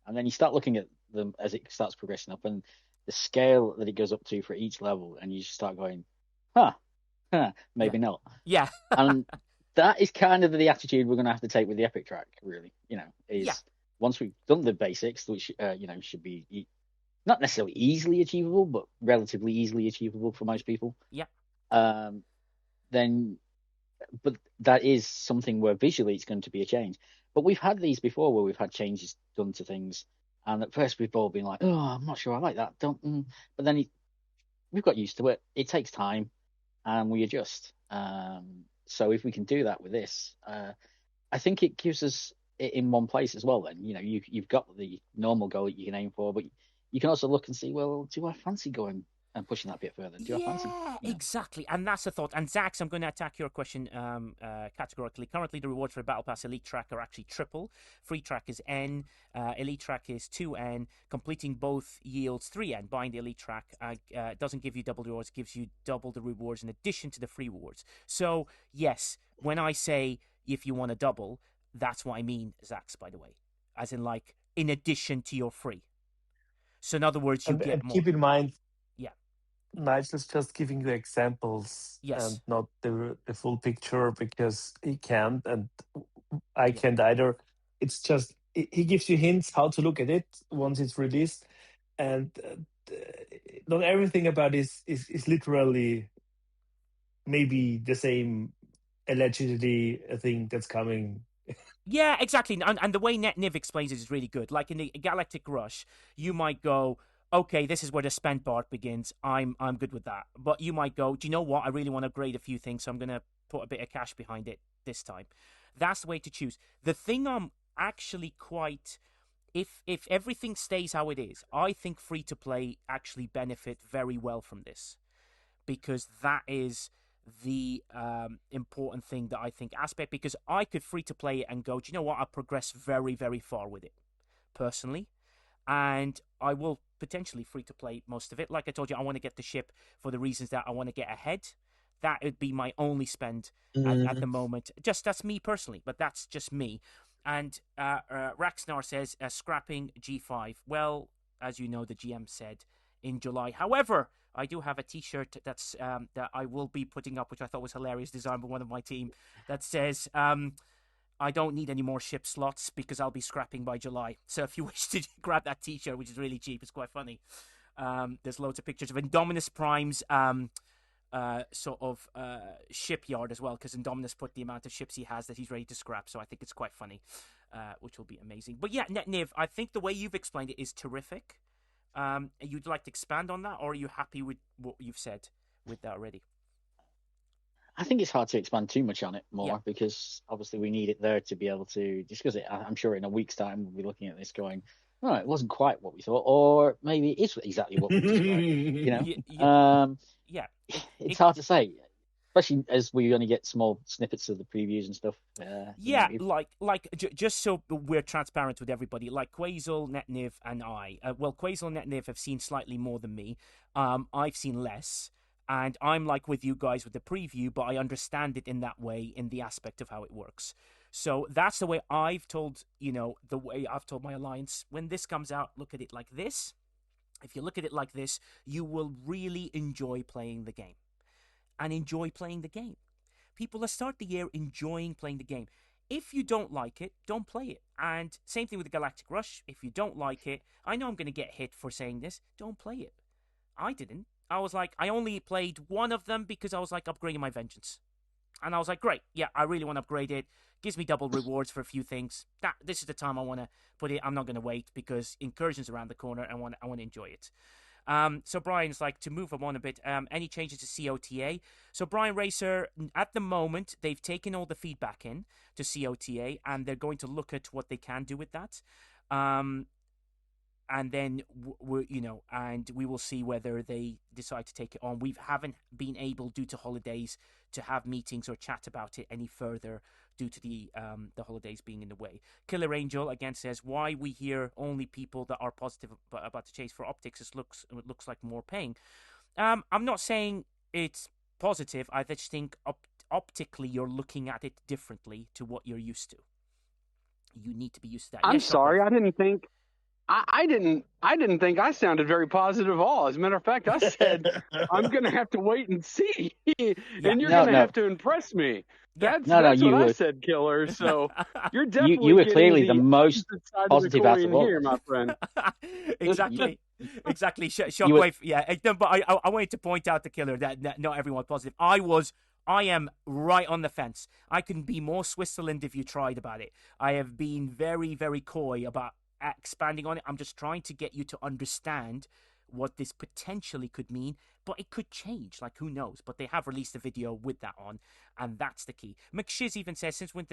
And then you start looking at them as it starts progressing up, and the scale that it goes up to for each level, and you just start going, maybe not. Yeah. And that is kind of the attitude we're going to have to take with the epic track, really. Once we've done the basics, which should be not necessarily easily achievable, but relatively easily achievable for most people. Yeah. Then, but that is something where visually it's going to be a change. But we've had these before, where we've had changes done to things, and at first we've all been like, "Oh, I'm not sure I like that." But then we've got used to it. It takes time, and we adjust. So if we can do that with this, I think it gives us it in one place as well. Then you've got the normal goal that you can aim for, but you can also look and see, well, do I fancy going and pushing that bit further? Do I fancy? Exactly, and that's the thought. And Zax, I'm going to attack your question categorically. Currently, the rewards for Battle Pass Elite Track are actually triple. Free Track is N, Elite Track is 2N. Completing both yields 3N. Buying the Elite Track doesn't give you double the rewards, gives you double the rewards in addition to the free rewards. So, yes, when I say if you want a double, that's what I mean, Zax, by the way. As in, like, in addition to your free. So, in other words, you get and more. keep in mind, Yeah. Nigel's just giving you examples and not the full picture, because he can't and I can't either. It's just he gives you hints how to look at it once it's released, and not everything about it is literally maybe the same allegedly a thing that's coming. Yeah, exactly. And the way NetNiv explains it is really good. Like in the Galactic Rush, you might go, okay, this is where the spend part begins. I'm good with that. But you might go, do you know what? I really want to upgrade a few things, so I'm going to put a bit of cash behind it this time. That's the way to choose. The thing I'm actually quite... If everything stays how it is, I think free-to-play actually benefit very well from this. Because that is the important thing that I think aspect, because I could free to play it and go, do you know what? I'll progress very, very far with it personally, and I will potentially free to play most of it. Like I told you, I want to get the ship for the reasons that I want to get ahead. That would be my only spend at the moment. Just that's me personally, but that's just me. And Raxnar says scrapping G5. Well, as you know, the GM said in July. However, I do have a T-shirt that's that I will be putting up, which I thought was hilarious, designed by one of my team, that says, I don't need any more ship slots because I'll be scrapping by July. So if you wish to grab that T-shirt, which is really cheap, it's quite funny. There's loads of pictures of Indominus Prime's shipyard as well, because Indominus put the amount of ships he has that he's ready to scrap. So I think it's quite funny, which will be amazing. But yeah, NetNiv, I think the way you've explained it is terrific. You'd like to expand on that, or are you happy with what you've said with that already? I think it's hard to expand too much on it more, because obviously we need it there to be able to discuss it. I'm sure in a week's time we'll be looking at this going, oh, it wasn't quite what we thought, or maybe it is exactly what we described. It's hard to say, especially as we're going to get small snippets of the previews and stuff. Just so we're transparent with everybody, like Quasel, NetNiv, and I. Quasel and NetNiv have seen slightly more than me. I've seen less, and I'm like with you guys with the preview, but I understand it in that way, in the aspect of how it works. So that's the way I've told, the way I've told my alliance. When this comes out, look at it like this. If you look at it like this, you will really enjoy playing the game. And enjoy playing the game. People that start the year enjoying playing the game. If you don't like it, don't play it. And same thing with the Galactic Rush. If you don't like it, I know I'm going to get hit for saying this, don't play it. I didn't. I was like, I only played one of them because I was like upgrading my Vengeance. And I was like, great, yeah, I really want to upgrade it. Gives me double rewards for a few things. This is the time I want to put it. I'm not going to wait because Incursion's around the corner and I want to enjoy it. So Brian's like, to move on a bit, any changes to COTA? So Brian Racer, at the moment, they've taken all the feedback in to COTA and they're going to look at what they can do with that. And then, we will see whether they decide to take it on. We haven't been able, due to holidays, to have meetings or chat about it any further due to the holidays being in the way. Killer Angel, again, says, why we hear only people that are positive about the chase for optics? It looks like more paying. I'm not saying it's positive. I just think optically you're looking at it differently to what you're used to. You need to be used to that. I'm sorry, I didn't think... I didn't think I sounded very positive at all. As a matter of fact, I said I'm going to have to wait and see, and you're going to have to impress me. That's what I said, Killer. So you're definitely you were clearly the most positive out of all here, my friend. Exactly. Shockwave. But I wanted to point out to Killer that not everyone's positive. I am right on the fence. I can be more Switzerland if you tried about it. I have been very, very coy about expanding on it. I'm just trying to get you to understand what this potentially could mean, but it could change. Like, who knows? But they have released a video with that on, and that's the key. McShiz even says, since when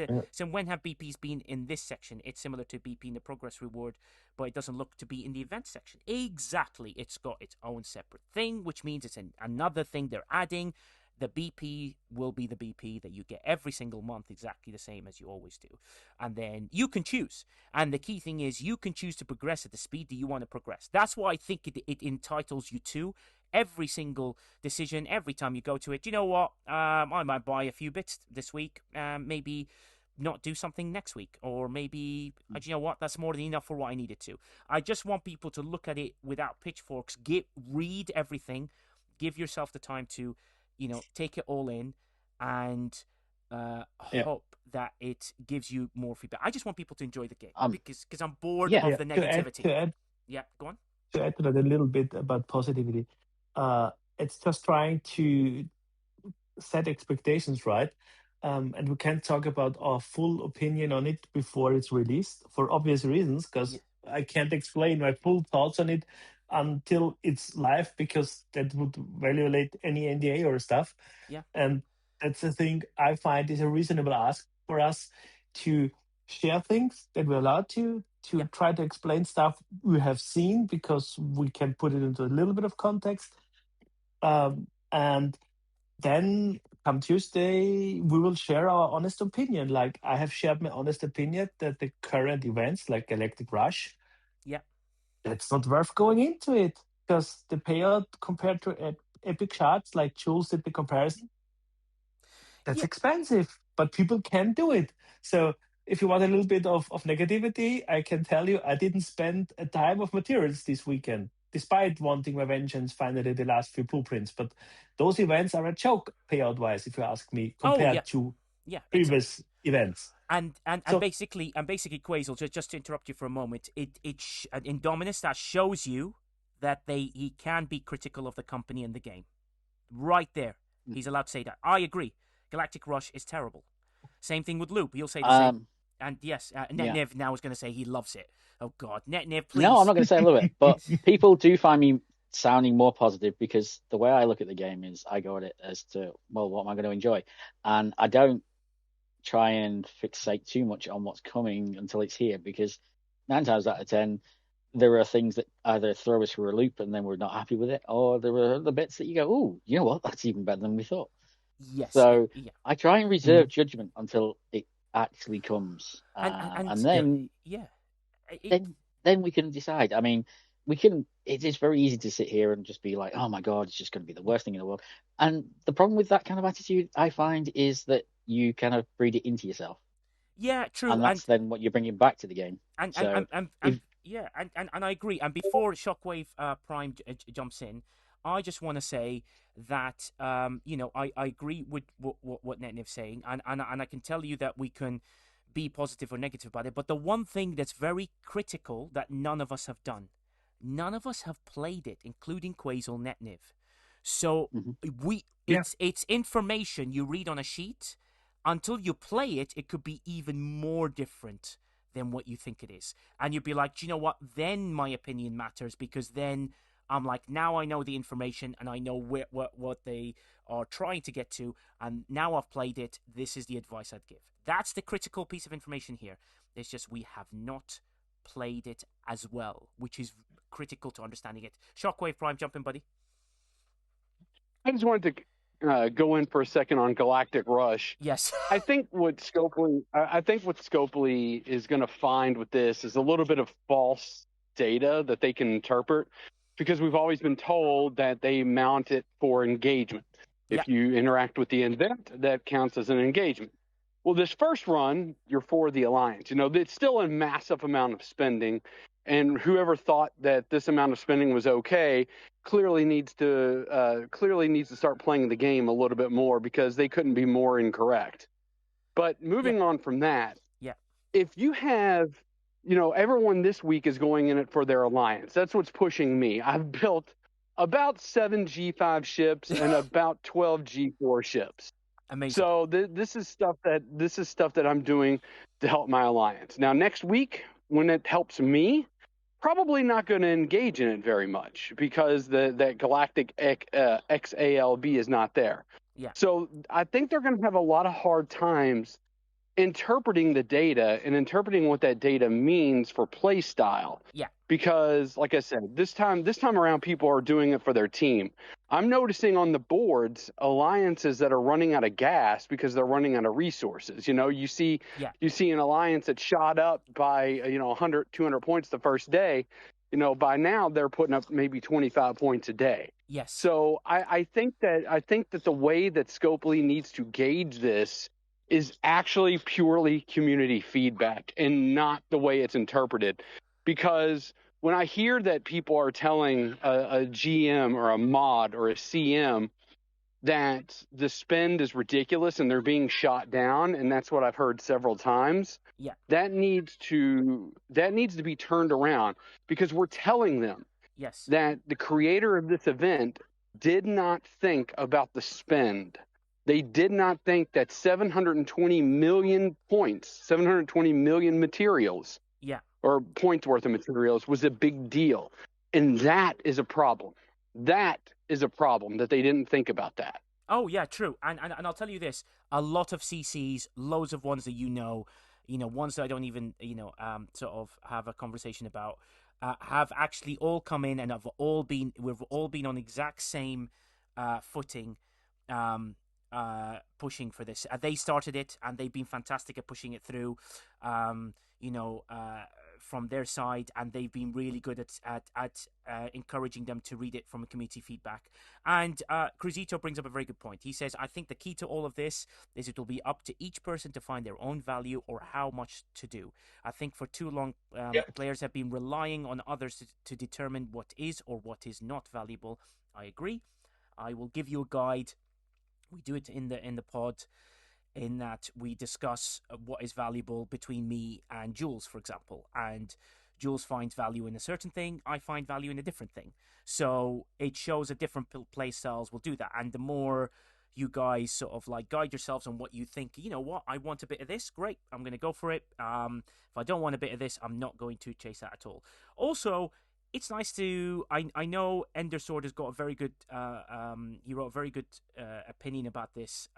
have BPs been in this section? It's similar to BP in the progress reward, but it doesn't look to be in the event section. Exactly. It's got its own separate thing, which means it's another thing they're adding. The BP will be the BP that you get every single month, exactly the same as you always do. And then you can choose. And the key thing is you can choose to progress at the speed that you want to progress. That's why I think it entitles you to every single decision, every time you go to it. You know what? I might buy a few bits this week, maybe not do something next week, or maybe, you know what? That's more than enough for what I needed to. I just want people to look at it without pitchforks, read everything, give yourself the time to take it all in, and hope that it gives you more feedback. I just want people to enjoy the game because I'm bored of the negativity. Yeah, go on. To add to that a little bit about positivity, it's just trying to set expectations right. And we can't talk about our full opinion on it before it's released for obvious reasons, because I can't explain my full thoughts on it until it's live, because that would violate any NDA or stuff. Yeah. And that's the thing I find is a reasonable ask for us to share things that we're allowed to try to explain stuff we have seen, because we can put it into a little bit of context. And then come Tuesday, we will share our honest opinion. Like, I have shared my honest opinion that the current events like Galactic Rush, that's not worth going into it, because the payout compared to epic shots, like Jules did the comparison, that's expensive, but people can do it. So if you want a little bit of negativity, I can tell you I didn't spend a dime of materials this weekend, despite wanting my vengeance finally the last few blueprints. But those events are a joke payout-wise, if you ask me, compared to previous events. And basically, Quasel, just to interrupt you for a moment, in Dominus, that shows you that he can be critical of the company and the game. Right there. He's allowed to say that. I agree. Galactic Rush is terrible. Same thing with Loop. He'll say the same. And yes, Netnev now is going to say he loves it. Oh, God. Netnev, please. No, I'm not going to say I love it. But people do find me sounding more positive, because the way I look at the game is I go at it as to, well, what am I going to enjoy? And I don't try and fixate too much on what's coming until it's here, because 9 times out of 10, there are things that either throw us for a loop and then we're not happy with it, or there are the bits that you go, oh, you know what, that's even better than we thought. Yes. So I try and reserve judgment until it actually comes, and then then we can decide. I mean, it is very easy to sit here and just be like, oh my God, it's just going to be the worst thing in the world. And the problem with that kind of attitude, I find, is that you kind of breed it into yourself. Yeah, true. And that's then what you're bringing back to the game. And I agree. And before Shockwave Prime jumps in, I just want to say that I agree with what Netnev's saying, and I can tell you that we can be positive or negative about it. But the one thing that's very critical that none of us have done, none of us have played it, including Quasel, Netnev. So it's information you read on a sheet. Until you play it, it could be even more different than what you think it is. And you'd be like, do you know what? Then my opinion matters, because then I'm like, now I know the information and I know what they are trying to get to. And now I've played it. This is the advice I'd give. That's the critical piece of information here. It's just we have not played it as well, which is critical to understanding it. Shockwave Prime, jump in, buddy. I just wanted to go in for a second on Galactic Rush. Yes. I think what Scopely is going to find with this is a little bit of false data that they can interpret, because we've always been told that they mount it for engagement. If you interact with the event, that counts as an engagement. Well, this first run, you're for the Alliance. It's still a massive amount of spending, and whoever thought that this amount of spending was okay clearly needs to start playing the game a little bit more, because they couldn't be more incorrect. But moving on from that, if you have, everyone this week is going in it for their Alliance. That's what's pushing me. I've built about 7 G5 ships and about 12 G4 ships. Amazing. So this is stuff that I'm doing to help my Alliance. Now, next week, when it helps me, probably not going to engage in it very much because that galactic XALB is not there. Yeah. So I think they're going to have a lot of hard times interpreting the data and interpreting what that data means for play style. Yeah. Because, like I said, this time around, people are doing it for their team. I'm noticing on the boards alliances that are running out of gas because they're running out of resources. You see an alliance that shot up by 100, 200 points the first day. By now they're putting up maybe 25 points a day. Yes. So I think that the way that Scopely needs to gauge this is actually purely community feedback and not the way it's interpreted. Because when I hear that people are telling a GM or a mod or a CM that the spend is ridiculous and they're being shot down, and that's what I've heard several times, that needs to be turned around, because we're telling them that the creator of this event did not think about the spend. They did not think that 720 million points, 720 million materials, or points worth of materials was a big deal. And that is a problem. That is a problem that they didn't think about that. Oh, yeah, true. And I'll tell you this, a lot of CCs, loads of ones that ones that I don't even, sort of have a conversation about, have actually all come in and we've all been on the exact same footing, pushing for this. They started it and they've been fantastic at pushing it through, from their side, and they've been really good at encouraging them to read it from a community feedback. And Cruzito brings up a very good point. He says, I think the key to all of this is it will be up to each person to find their own value or how much to do. I think for too long, players have been relying on others to determine what is or what is not valuable. I agree. I will give you a guide. We do it in the pod, in that we discuss what is valuable between me and Jules, for example. And Jules finds value in a certain thing, I find value in a different thing. So it shows that different play styles will do that. And the more you guys sort of like guide yourselves on what you think, I want a bit of this, great, I'm going to go for it. If I don't want a bit of this, I'm not going to chase that at all. Also, it's nice to. I know Endersword has got a very good. He wrote a very good opinion about this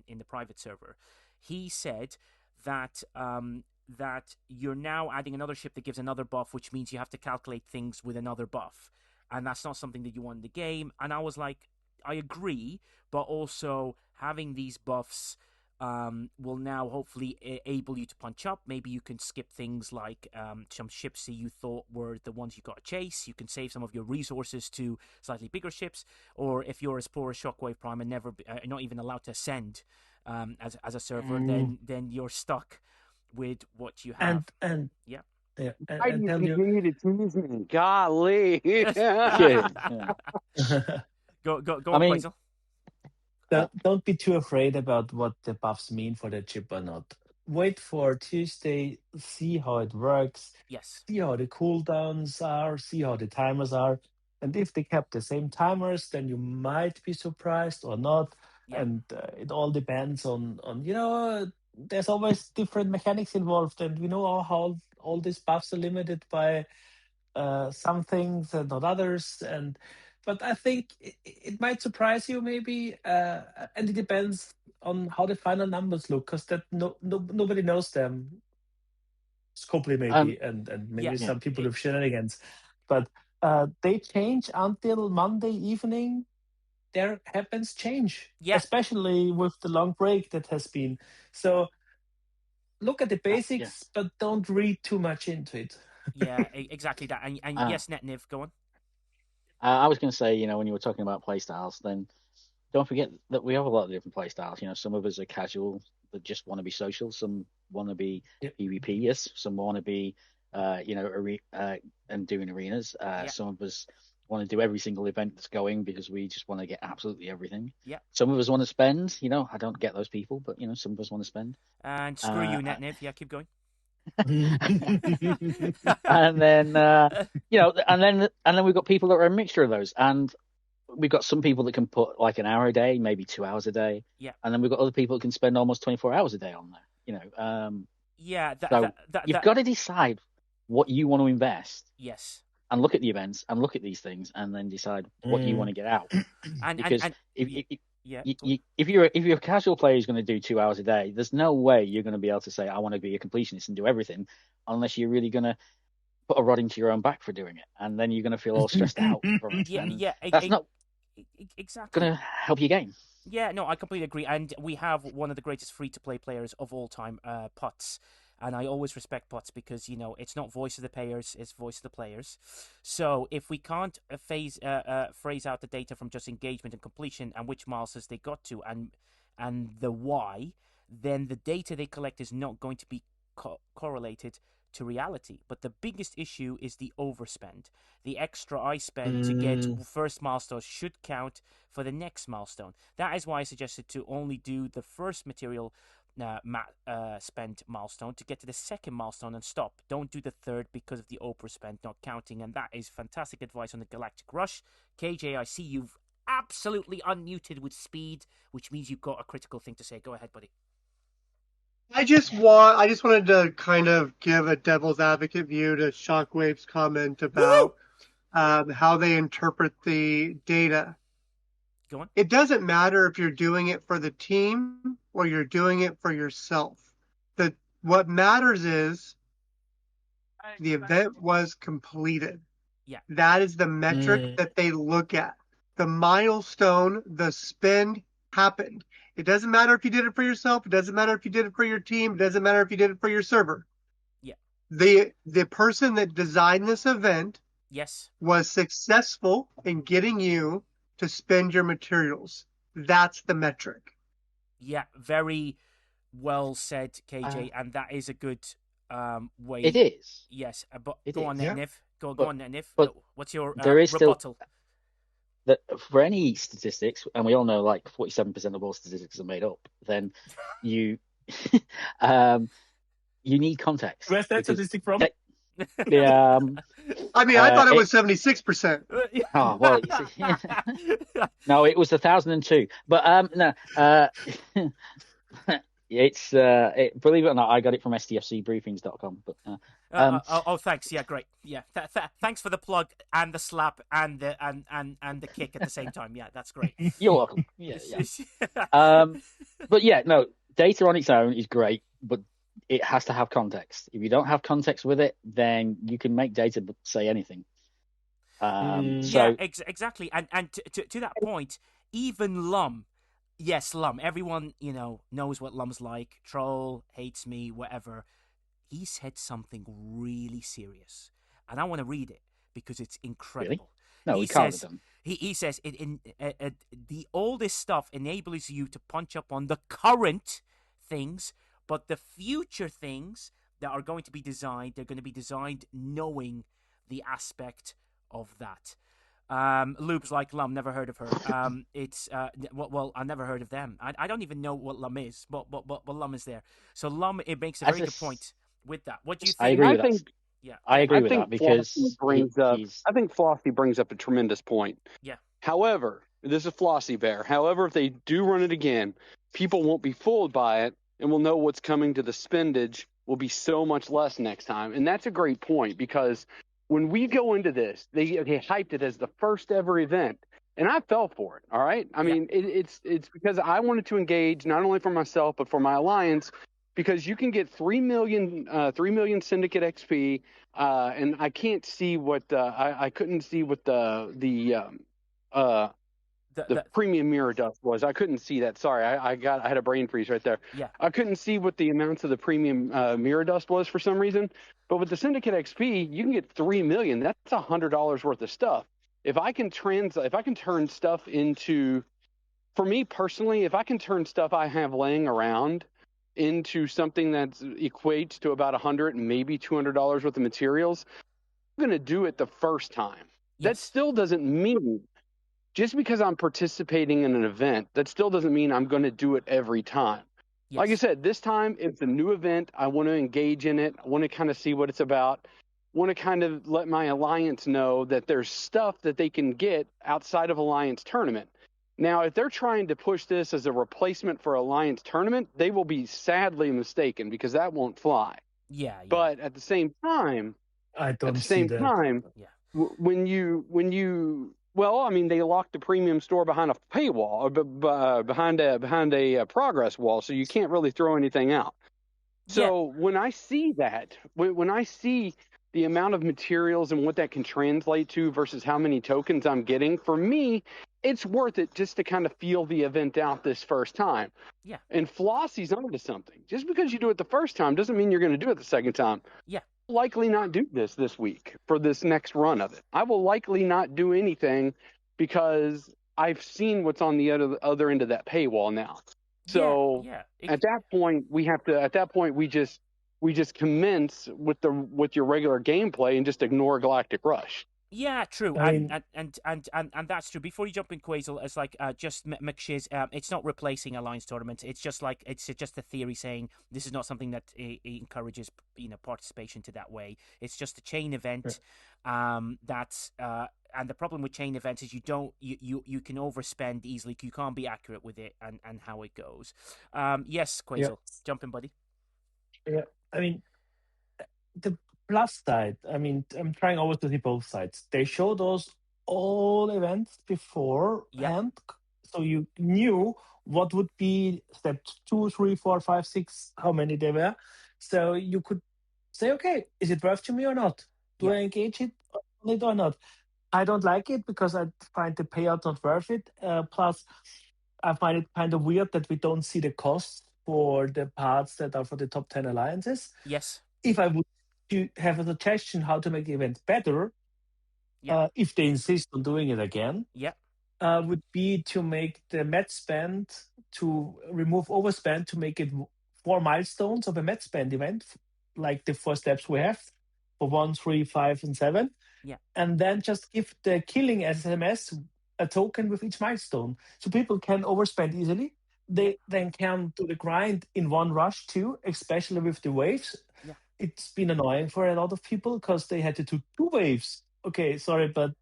in the private server. He said that that you're now adding another ship that gives another buff, which means you have to calculate things with another buff, and that's not something that you want in the game. And I was like, I agree, but also having these buffs will now hopefully able you to punch up. Maybe you can skip things like some ships that you thought were the ones you got to chase. You can save some of your resources to slightly bigger ships, or if you're as poor as Shockwave Prime and never not even allowed to ascend as a server, then you're stuck with what you have. And yeah. I And tell you, need to tease me. Golly. Go on, Faisal. Don't be too afraid about what the buffs mean for the chip or not. Wait for Tuesday, see how it works, see how the cooldowns are, see how the timers are. And if they kept the same timers, then you might be surprised or not. And it all depends on there's always different mechanics involved. And we know how all these buffs are limited by some things and not others. But I think it might surprise you maybe, and it depends on how the final numbers look, because nobody knows them. Scopely maybe, and maybe some people have shenanigans, but they change until Monday evening. There happens change, especially with the long break that has been. So look at the basics, but don't read too much into it. Yeah, exactly that. And yes, Netniv, go on. I was going to say, when you were talking about playstyles, then don't forget that we have a lot of different playstyles. Some of us are casual that just want to be social. Some want to be PvP, yes. Some want to be, and doing arenas. Some of us want to do every single event that's going because we just want to get absolutely everything. Yeah. Some of us want to spend. I don't get those people, but some of us want to spend. And screw you, Netniv. Yeah, keep going. And then and then we've got people that are a mixture of those, and we've got some people that can put like an hour a day, maybe 2 hours a day, and then we've got other people that can spend almost 24 hours a day on there. Yeah, you've got to decide what you want to invest Yes. and look at the events and look at these things and then decide what you want to get out. And Because yeah, if you're a casual player who's going to do 2 hours a day, there's no way you're going to be able to say I want to be a completionist and do everything, unless you're really going to put a rod into your own back for doing it, and then you're going to feel all stressed out from it. That's not exactly going to help your game. Yeah, no, I completely agree. And we have one of the greatest free-to-play players of all time, Putz. And I always respect Putz because, you know, it's not voice of the players, it's voice of the players. So if we can't phrase out the data from just engagement and completion and which milestones they got to and the why, then the data they collect is not going to be correlated to reality. But the biggest issue is the overspend. The extra I spend to get first milestone should count for the next milestone. That is why I suggested to only do the first material spend milestone to get to the second milestone and stop. Don't do the third because of the overspend not counting. And that is fantastic advice on the Galactic Rush. KJ, I see you've absolutely unmuted with speed, which means you've got a critical thing to say. Go ahead, buddy. I just wanted to kind of give a devil's advocate view to Shockwave's comment about how they interpret the data. Go on. It doesn't matter if you're doing it for the team or you're doing it for yourself. What matters is the event was completed. Yeah. That is the metric that they look at. The milestone, the spend happened. It doesn't matter if you did it for yourself. It doesn't matter if you did it for your team. It doesn't matter if you did it for your server. Yeah. The person that designed this event was successful in getting you to spend your materials. That's the metric. Yeah, very well said, KJ, and that is a good way. It is. Yes, but it go on, is. Niv. Go on, Niv. But what's your there is rebuttal? Still, that for any statistics, and we all know like 47% of all statistics are made up, then you you need context. Where's that statistic from? Yeah. I mean, I thought it was 76%. Oh well, you see. No, it was 1,002. But no, it's believe it or not, I got it from STFCbriefings.com. But thanks. Yeah, great. Yeah, thanks for the plug and the slap and the kick at the same time. Yeah, that's great. You're welcome. Yeah. But yeah, no, data on its own is great, but it has to have context. If you don't have context with it, then you can make data say anything. Exactly. And to that point, even Lum, yes, Lum. Everyone knows what Lum's like. Troll, hates me, whatever. He said something really serious, and I want to read it because it's incredible. Really? No, he can't have done. He says the oldest stuff enables you to punch up on the current things. But the future things that are going to be designed, they're going to be designed knowing the aspect of that. Loop's like Lum, never heard of her. It's well, I never heard of them. I don't even know what Lum is, but Lum is there. So Lum, it makes a very good point with that. What do you think? I agree with that. Yeah, I agree with that because I think Flossie brings up a tremendous point. Yeah. However, this is Flossie Bear. However, if they do run it again, people won't be fooled by it. And we'll know what's coming to the spendage will be so much less next time. And that's a great point because when we go into this, they hyped it as the first ever event. And I fell for it, all right? I mean, it's because I wanted to engage not only for myself but for my alliance because you can get 3 million Syndicate XP, and I can't see what I couldn't see what the premium mirror dust was. I couldn't see that. Sorry, I had a brain freeze right there. Yeah. I couldn't see what the amounts of the premium mirror dust was for some reason. But with the Syndicate XP, you can get 3 million. That's $100 worth of stuff. If I can turn stuff into, for me personally, if I can turn stuff I have laying around into something that equates to about $100 and maybe $200 worth of materials, I'm going to do it the first time. Yes. That still doesn't mean, just because I'm participating in an event, that still doesn't mean I'm going to do it every time. Yes. Like I said, this time it's a new event. I want to engage in it. I want to kind of see what it's about. I want to kind of let my alliance know that there's stuff that they can get outside of Alliance Tournament. Now, if they're trying to push this as a replacement for Alliance Tournament, they will be sadly mistaken because that won't fly. Yeah. But at the same time, I At don't the see same that. time, Yeah. when you well, I mean, they locked the premium store behind a paywall, or behind a progress wall, so you can't really throw anything out. Yeah. So when I see that, when I see the amount of materials and what that can translate to versus how many tokens I'm getting, for me, it's worth it just to kind of feel the event out this first time. Yeah. And Flossie's onto something. Just because you do it the first time doesn't mean you're going to do it the second time. Yeah. I'll likely not do this week for this next run of it. I will likely not do anything because I've seen what's on the other end of that paywall now. Yeah. So Yeah. at that point, we just commence with your regular gameplay and just ignore Galactic Rush. Yeah, true, I mean, and that's true. Before you jump in, Quasel, it's like just McShiz. It's not replacing Alliance tournament. It's just like it's just a theory saying this is not something that encourages participation to that way. It's just a chain event. That's and the problem with chain events is you can overspend easily. You can't be accurate with it and how it goes. Yes, yeah, Quasel, jump in, buddy. yeah. I mean, the plus side, I mean, I'm trying always to see both sides. They showed us all events beforehand, so you knew what would be step 2, 3, 4, 5, 6, how many there were. So you could say, okay, is it worth to me or not? Do I engage it or not? I don't like it because I find the payout not worth it. Plus, I find it kind of weird that we don't see the costs for the parts that are for the top 10 alliances. Yes. If I would have a suggestion how to make the event better, if they insist on doing it again, would be to make the met spend, to remove overspend, to make it 4 milestones of a met spend event, like the 4 steps we have for 1, 3, 5, and 7. Yeah. And then just give the killing SMS a token with each milestone, so people can overspend easily. They then can do the grind in one rush too, especially with the waves. Yeah. It's been annoying for a lot of people because they had to do 2 waves. Okay, sorry, but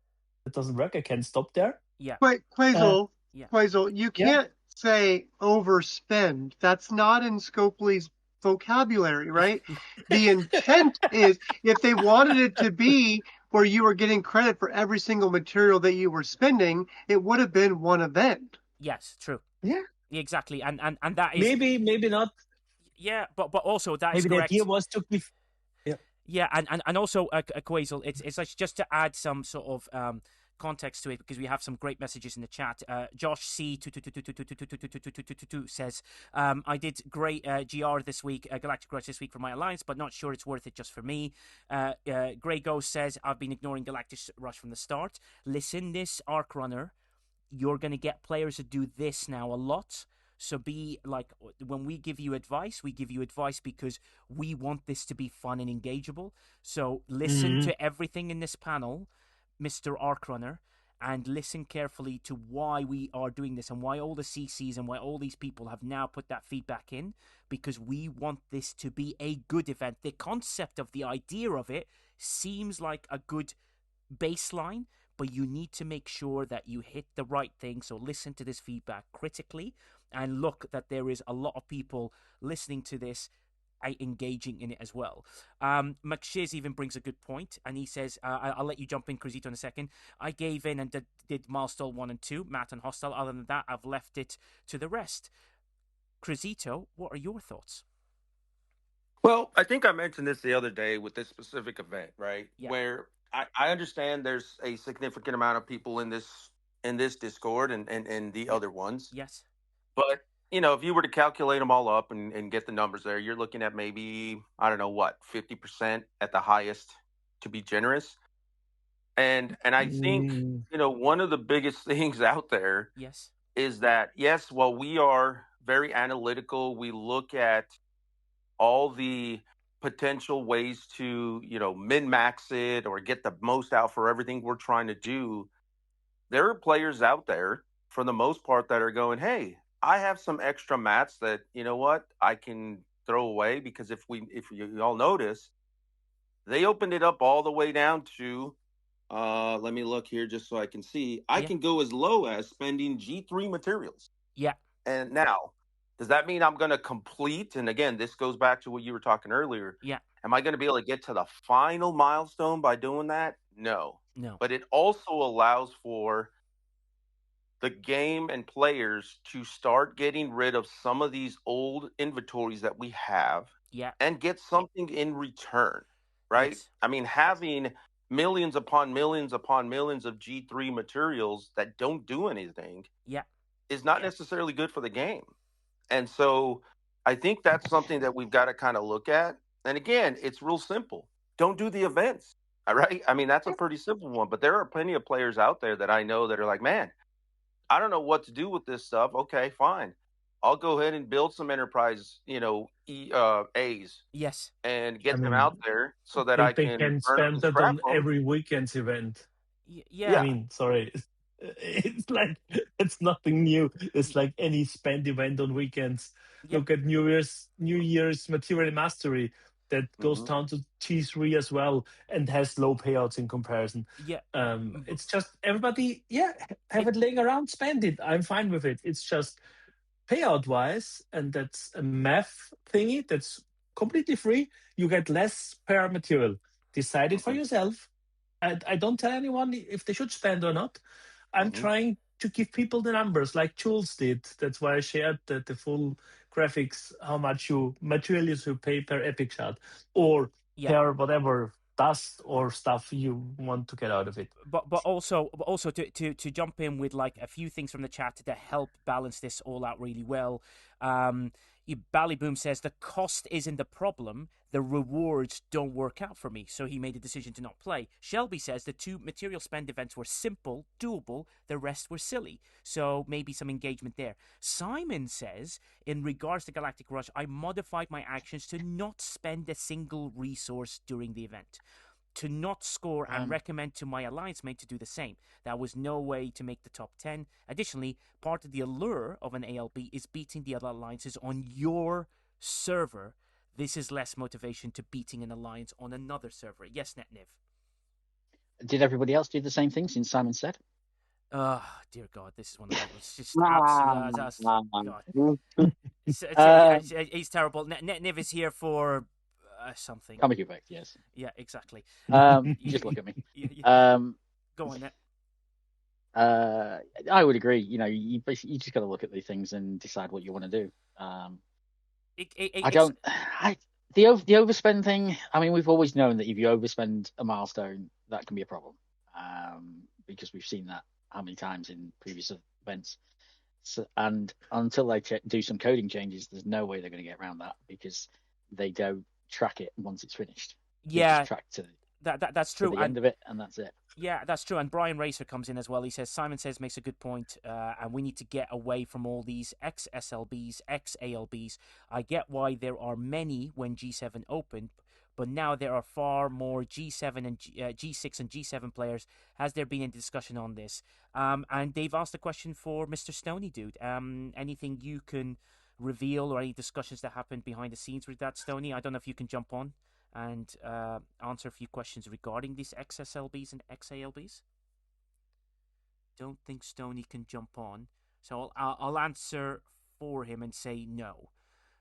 it doesn't work. I can't stop there. Yeah. Quasel, yeah. Quasel, you can't say overspend. That's not in Scopely's vocabulary, right? The intent is if they wanted it to be where you were getting credit for every single material that you were spending, it would have been one event. Yes, true. Yeah. Exactly. And that is maybe not. Yeah, but also that is maybe correct. the idea was to give. Yeah, and also Quasel, it's like just to add some sort of context to it, because we have some great messages in the chat. Josh C says, I did great GR this week, Galactic Rush this week for my alliance, but not sure it's worth it just for me. Grey Ghost says, I've been ignoring Galactic Rush from the start. Listen, this Arc Runner, you're going to get players to do this now a lot. So be like, when we give you advice because we want this to be fun and engageable. So listen to everything in this panel, Mr. Arc Runner, and listen carefully to why we are doing this and why all the CCs and why all these people have now put that feedback in, because we want this to be a good event. The concept of the idea of it seems like a good baseline, but you need to make sure that you hit the right thing. So listen to this feedback critically and look that there is a lot of people listening to this engaging in it as well. McShiz even brings a good point, and he says, I'll let you jump in, Cruzito, in a second. I gave in and did milestone 1 and 2, Matt and Hostile. Other than that, I've left it to the rest. Cruzito, what are your thoughts? Well, I think I mentioned this the other day with this specific event, right? Yeah. Where I understand there's a significant amount of people in this Discord and the other ones. Yes. But, if you were to calculate them all up and get the numbers there, you're looking at maybe, I don't know what, 50% at the highest, to be generous. And I think, one of the biggest things out there is that, yes, while we are very analytical, we look at all the potential ways to, min-max it or get the most out for everything we're trying to do. There are players out there, for the most part, that are going, hey, I have some extra mats that, you know what, I can throw away, because if you all notice, they opened it up all the way down to, let me look here just so I can see. I can go as low as spending G3 materials. Yeah. And now, Does that mean I'm going to complete? And again, this goes back to what you were talking earlier. Yeah. Am I going to be able to get to the final milestone by doing that? No. No. But it also allows for the game and players to start getting rid of some of these old inventories that we have Yeah. and get something in return, right? Yes. I mean, having millions upon millions upon millions of G3 materials that don't do anything Yeah. is not necessarily good for the game. And so I think that's something that we've got to kind of look at. And again, it's real simple. Don't do the events. All right. I mean, that's a pretty simple one, but there are plenty of players out there that I know that are like, man, I don't know what to do with this stuff. Okay, fine. I'll go ahead and build some enterprise, A's Yes. and get I them mean, out there so that I they can can burn them spend and that scrap on them. every weekend's event. Yeah. I mean, sorry. It's like it's nothing new. It's like any spend event on weekends. Yep. Look at New Year's Material Mastery that goes down to T3 as well and has low payouts in comparison. Yeah. It's just everybody, have it laying around, spend it. I'm fine with it. It's just payout wise, and that's a math thingy that's completely free. You get less per material. Decide it for yourself. I don't tell anyone if they should spend or not. I'm trying to give people the numbers like Jules did. That's why I shared the full graphics, how much materials you pay per epic shot or per whatever dust or stuff you want to get out of it. But also to jump in with like a few things from the chat to help balance this all out really well. Ballyboom says the cost isn't the problem, the rewards don't work out for me, so he made a decision to not play. Shelby says the 2 material spend events were simple, doable, the rest were silly, so maybe some engagement there. Simon says, in regards to Galactic Rush, I modified my actions to not spend a single resource during the event, to not score, and recommend to my alliance mate to do the same. There was no way to make the top 10. Additionally, part of the allure of an ALB is beating the other alliances on your server. This is less motivation to beating an alliance on another server. Yes, Netniv. Did everybody else do the same thing since Simon said? Oh, dear God, this is one of those. It's just absolutely. God. He's terrible. Netniv is here for something. Comic effect, yes. Yeah, exactly. You just look at me. Go on, Net. I would agree. You just got to look at these things and decide what you want to do. The overspend thing. I mean, we've always known that if you overspend a milestone, that can be a problem. Because we've seen that how many times in previous events. So, and until they do some coding changes, there's no way they're going to get around that because they don't track it once it's finished. They just track to that's true. To the end of it, and that's it. Yeah, that's true. And Brian Racer comes in as well. He says, Simon says, makes a good point, and we need to get away from all these ex-SLBs, ex-ALBs. I get why there are many when G7 opened, but now there are far more G7 and G6 and G7 players. Has there been any discussion on this? And they've asked a question for Mr. Stoney Dude. Anything you can reveal or any discussions that happened behind the scenes with that, Stoney? I don't know if you can jump on and answer a few questions regarding these ex-SLBs and ex-ALBs. Don't think Stoney can jump on, so I'll answer for him and say no.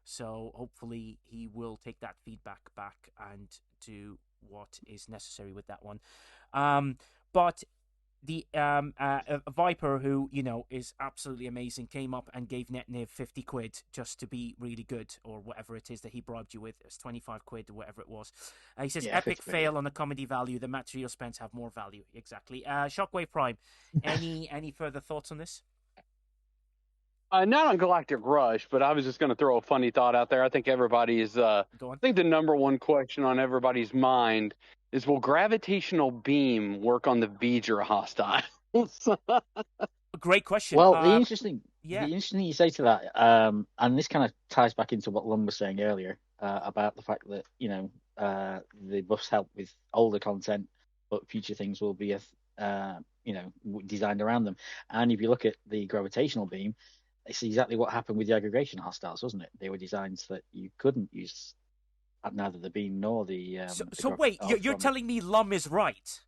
So hopefully he will take that feedback back and do what is necessary with that one. But the Viper, who is absolutely amazing, came up and gave Netniv 50 quid just to be really good, or whatever it is that he bribed you with. It was 25 quid or whatever it was. He says, epic fail on the comedy value. The material spends have more value. Exactly. Shockwave Prime, any further thoughts on this? Not on Galactic Rush, but I was just going to throw a funny thought out there. I think everybody's. I think the number one question on everybody's mind is: will gravitational beam work on the V'ger hostiles? Great question. Well, the interesting thing you say to that, and this kind of ties back into what Lum was saying earlier about the fact that the buffs help with older content, but future things will be designed around them. And if you look at the gravitational beam, it's exactly what happened with the aggregation hostiles, wasn't it? They were designs that you couldn't use at neither the beam nor the. Wait, you're telling me Lum is right?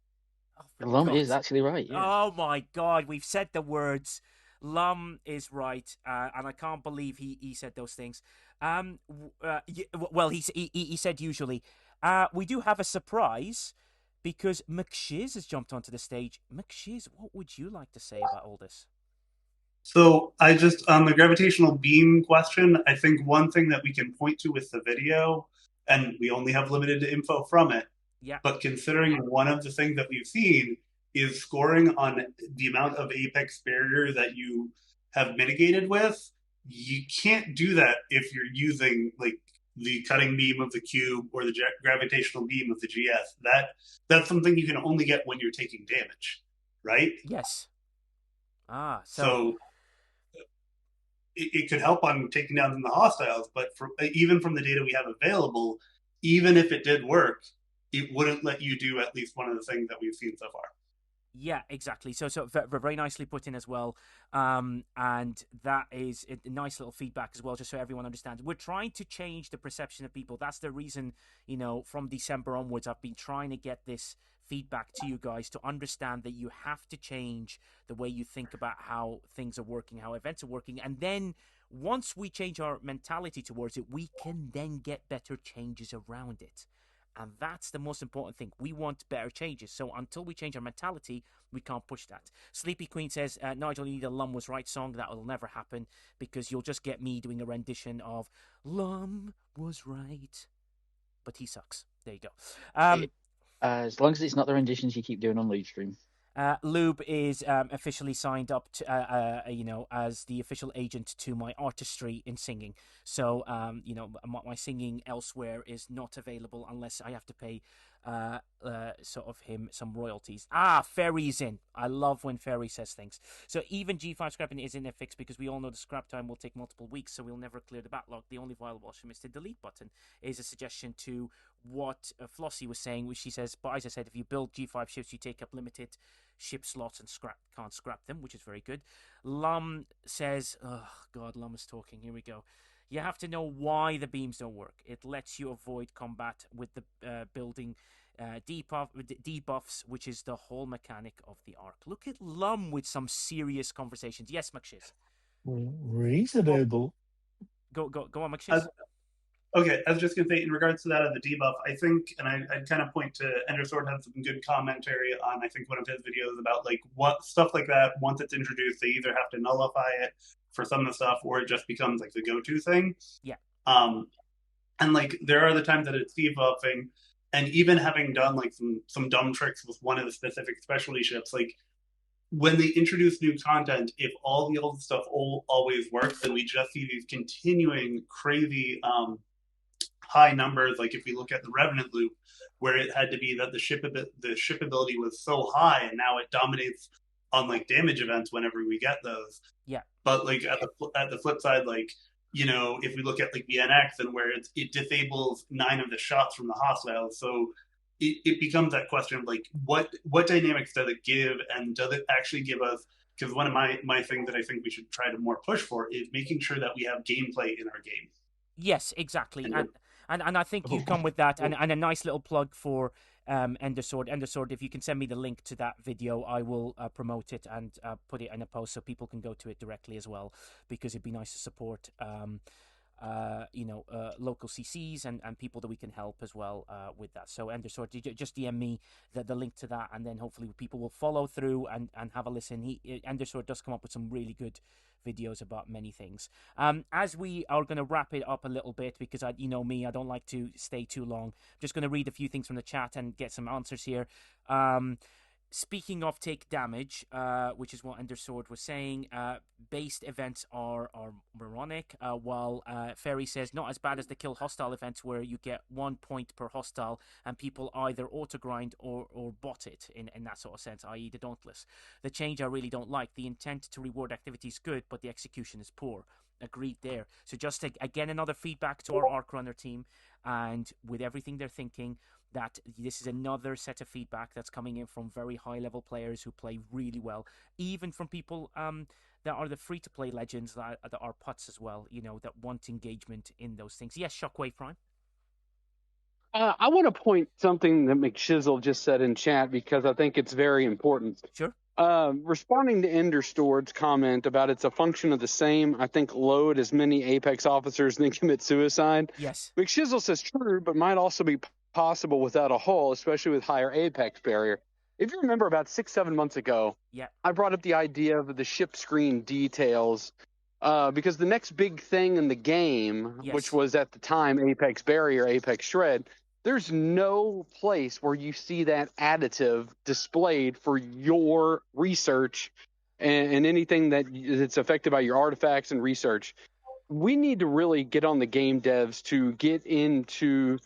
Lum is actually right. Yeah. Oh my God, we've said the words. Lum is right, and I can't believe he said those things. Well, he said usually. We do have a surprise because McShiz has jumped onto the stage. McShiz, what would you like to say about all this? So I just on the gravitational beam question, I think one thing that we can point to with the video, and we only have limited info from it, Yeah. but considering one of the things that we've seen is scoring on the amount of apex barrier that you have mitigated with, you can't do that if you're using like the cutting beam of the cube or the gravitational beam of the GS. That's something you can only get when you're taking damage, right? Yes. So it could help on taking down the hostiles, but even from the data we have available, even if it did work, it wouldn't let you do at least one of the things that we've seen so far. Yeah, exactly. So very nicely put in as well. And that is a nice little feedback as well, just so everyone understands. We're trying to change the perception of people. That's the reason, from December onwards, I've been trying to get this feedback to you guys to understand that you have to change the way you think about how things are working, how events are working. And then once we change our mentality towards it, we can then get better changes around it. And that's the most important thing. We want better changes. So until we change our mentality, we can't push that. Sleepy Queen says, Nigel, you need a Lum was right song. That will never happen because you'll just get me doing a rendition of Lum was right. But he sucks. There you go. As long as it's not the renditions you keep doing on lead stream. Lube is officially signed up to, as the official agent to my artistry in singing. So, my singing elsewhere is not available unless I have to pay sort of him some royalties. Ferry's in. I love when Ferry says things. So even G5 scrapping isn't a fix because we all know the scrap time will take multiple weeks, so we'll never clear the backlog. The only viable option is the delete button. Is a suggestion to what Flossie was saying, which she says, but as I said, if you build G5 ships, you take up limited ship slots and can't scrap them, which is very good. Lum says, oh God, Lum is talking. Here we go. You have to know why the beams don't work. It lets you avoid combat with the building debuffs, which is the whole mechanic of the arc. Look at Lum with some serious conversations. Yes, McShiz. Reasonable. Go on, McShiz. Okay, I was just going to say, in regards to that of the debuff, I think, and I'd kind of point to Endersword had some good commentary on, I think, one of his videos about, like, what stuff like that, once it's introduced, they either have to nullify it for some of the stuff, or it just becomes, like, the go-to thing. Yeah. And, like, there are the times that it's debuffing, and even having done, like, some dumb tricks with one of the specific specialty ships, like, when they introduce new content, if all the old stuff always works, then we just see these continuing crazy high numbers. Like if we look at the Revenant loop, where it had to be that the shipability was so high, and now it dominates on like damage events whenever we get those. Yeah. But like at the flip side, like if we look at like the NX and where it disables 9 of the shots from the hostiles, so it becomes that question of like what dynamics does it give, and does it actually give us? Because one of my things that I think we should try to more push for is making sure that we have gameplay in our game. Yes, exactly. And I think you've come with that, and a nice little plug for Endersword. Endersword, if you can send me the link to that video, I will promote it and put it in a post so people can go to it directly as well, because it'd be nice to support local CCs and people that we can help as well with that. So Endersword, just DM me the link to that, and then hopefully people will follow through and have a listen. Endersword does come up with some really good videos about many things. As we are going to wrap it up a little bit, because I don't like to stay too long. I'm just going to read a few things from the chat and get some answers here. Speaking of take damage, which is what Endersword was saying, based events are moronic, while Ferry says not as bad as the kill hostile events where you get 1 point per hostile and people either auto-grind or bot it in that sort of sense, i.e. the Dauntless. The change I really don't like. The intent to reward activity is good, but the execution is poor. Agreed there. So just again, another feedback to our Arc Runner team, and with everything they're thinking, that this is another set of feedback that's coming in from very high level players who play really well, even from people that are the free to play legends that are putts as well, that want engagement in those things. Yes, Shockwave Prime. I want to point something that McShizzle just said in chat, because I think it's very important. Sure. Responding to Ender Steward's comment about it's a function of the same, I think, load as many Apex officers then commit suicide. Yes. McShizzle says true, but might also be possible without a hull, especially with higher Apex barrier. If you remember about 6-7 months ago, I brought up the idea of the ship screen details because the next big thing in the game, which was at the time Apex Barrier, Apex Shred, there's no place where you see that additive displayed for your research and anything that's affected by your artifacts and research. We need to really get on the game devs to get into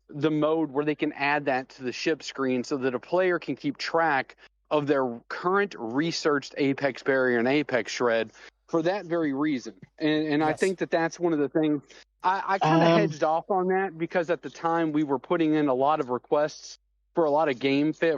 the mode where they can add that to the ship screen so that a player can keep track of their current researched Apex Barrier and Apex Shred for that very reason. And I think that's one of the things. I kind of hedged off on that because at the time we were putting in a lot of requests for a lot of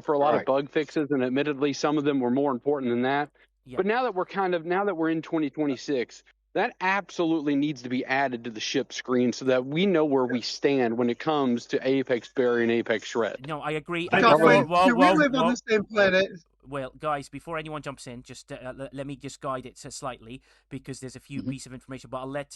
for a lot of bug fixes, and admittedly some of them were more important than that. But now that we're in 2026, that absolutely needs to be added to the ship screen so that we know where we stand when it comes to Apex Barrier and Apex Shred. No, I agree. We live on the same planet. Well, guys, before anyone jumps in, just let me just guide it slightly because there's a few pieces of information, but I'll let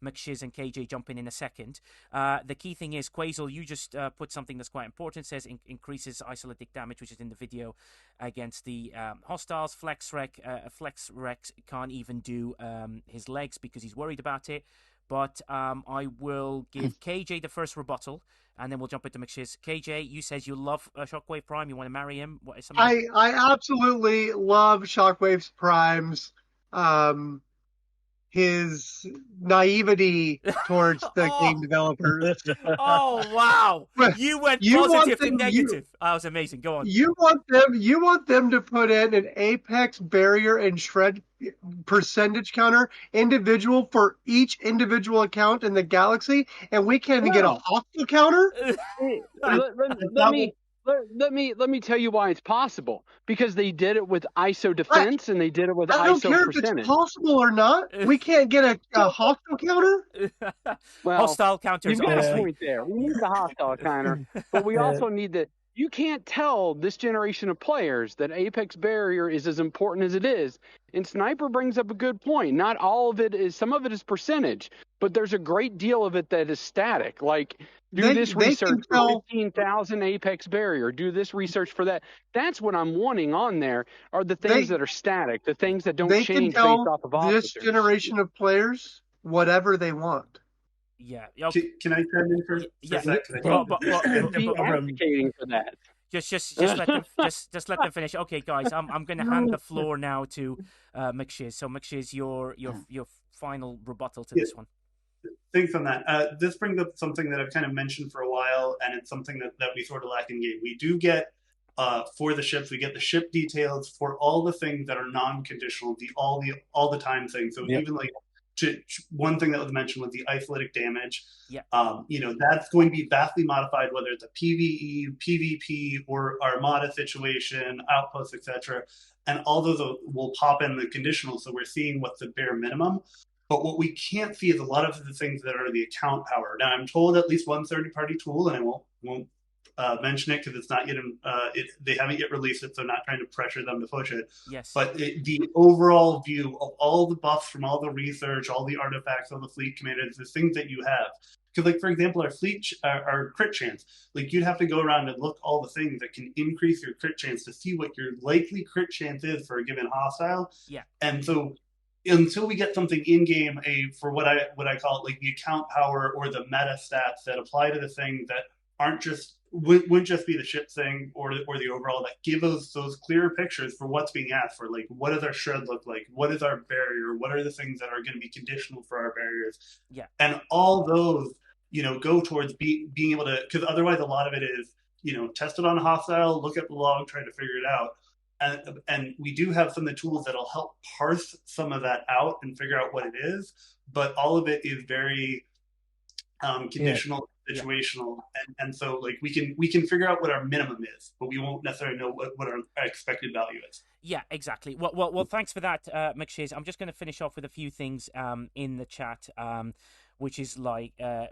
McShiz and KJ jump in a second. The key thing is, Quasel, you just put something that's quite important. It says increases isolatic damage, which is in the video, against the hostiles. Flex Rex can't even do his legs because he's worried about it. But I will give KJ the first rebuttal, and then we'll jump into McShiz. KJ, you says you love Shockwave Prime. You want to marry him? What is something? I absolutely love Shockwave's Primes. His naivety towards the game developers. Oh wow! You went positive to negative. That was amazing. Go on. You want them to put in an Apex Barrier and Shred percentage counter individual for each individual account in the galaxy, and we can't even get a hostile counter. Let me tell you why it's possible. Because they did it with ISO defense and they did it with ISO percentage. I don't care if it's possible or not. We can't get a hostile counter. Well, hostile counters. You've got a point there. We need the hostile counter, but we also need the. You can't tell this generation of players that Apex Barrier is as important as it is. And Sniper brings up a good point. Not all of it is. Some of it is percentage, but there's a great deal of it that is static. Like. Do this research for 15,000 Apex Barrier. Do this research for that. That's what I'm wanting on there are the things that are static, the things that don't change based off of officers. This generation of players whatever they want. Yeah. Can I chime in for a sec? Be advocating for that. Just let them finish. Okay, guys, I'm going to hand the floor now to McShiz. So McShiz, your final rebuttal to this one. Thanks on that. This brings up something that I've kind of mentioned for a while, and it's something that we sort of lack in game. We do get, for the ships, we get the ship details for all the things that are non-conditional, all the time things. So even like one thing that was mentioned was the isolatic damage. Yeah. That's going to be vastly modified, whether it's a PvE, PvP, or Armada situation, outposts, etc. And all those will pop in the conditional, so we're seeing what's the bare minimum. But what we can't see is a lot of the things that are the account power. Now, I'm told at least one third-party tool, and I won't mention it because it's not yet. They haven't yet released it, so I'm not trying to pressure them to push it. Yes. But the overall view of all the buffs from all the research, all the artifacts, all the fleet commanders, the things that you have. Because, like, for example, our crit chance. Like, you'd have to go around and look all the things that can increase your crit chance to see what your likely crit chance is for a given hostile. Yeah. And so until we get something in game, for what I call it, like the account power or the meta stats that apply to the thing that wouldn't just be the ship thing or the overall, that give us those clearer pictures for what's being asked for. Like, what does our shred look like? What is our barrier? What are the things that are going to be conditional for our barriers? Yeah. And all those, go towards being able to, because otherwise a lot of it is, test it on a hostile, look at the log, try to figure it out. And we do have some of the tools that'll help parse some of that out and figure out what it is, but all of it is very conditional, situational, and so like we can figure out what our minimum is, but we won't necessarily know what our expected value is. Yeah, exactly. Well, thanks for that, McShiz. I'm just going to finish off with a few things in the chat. which is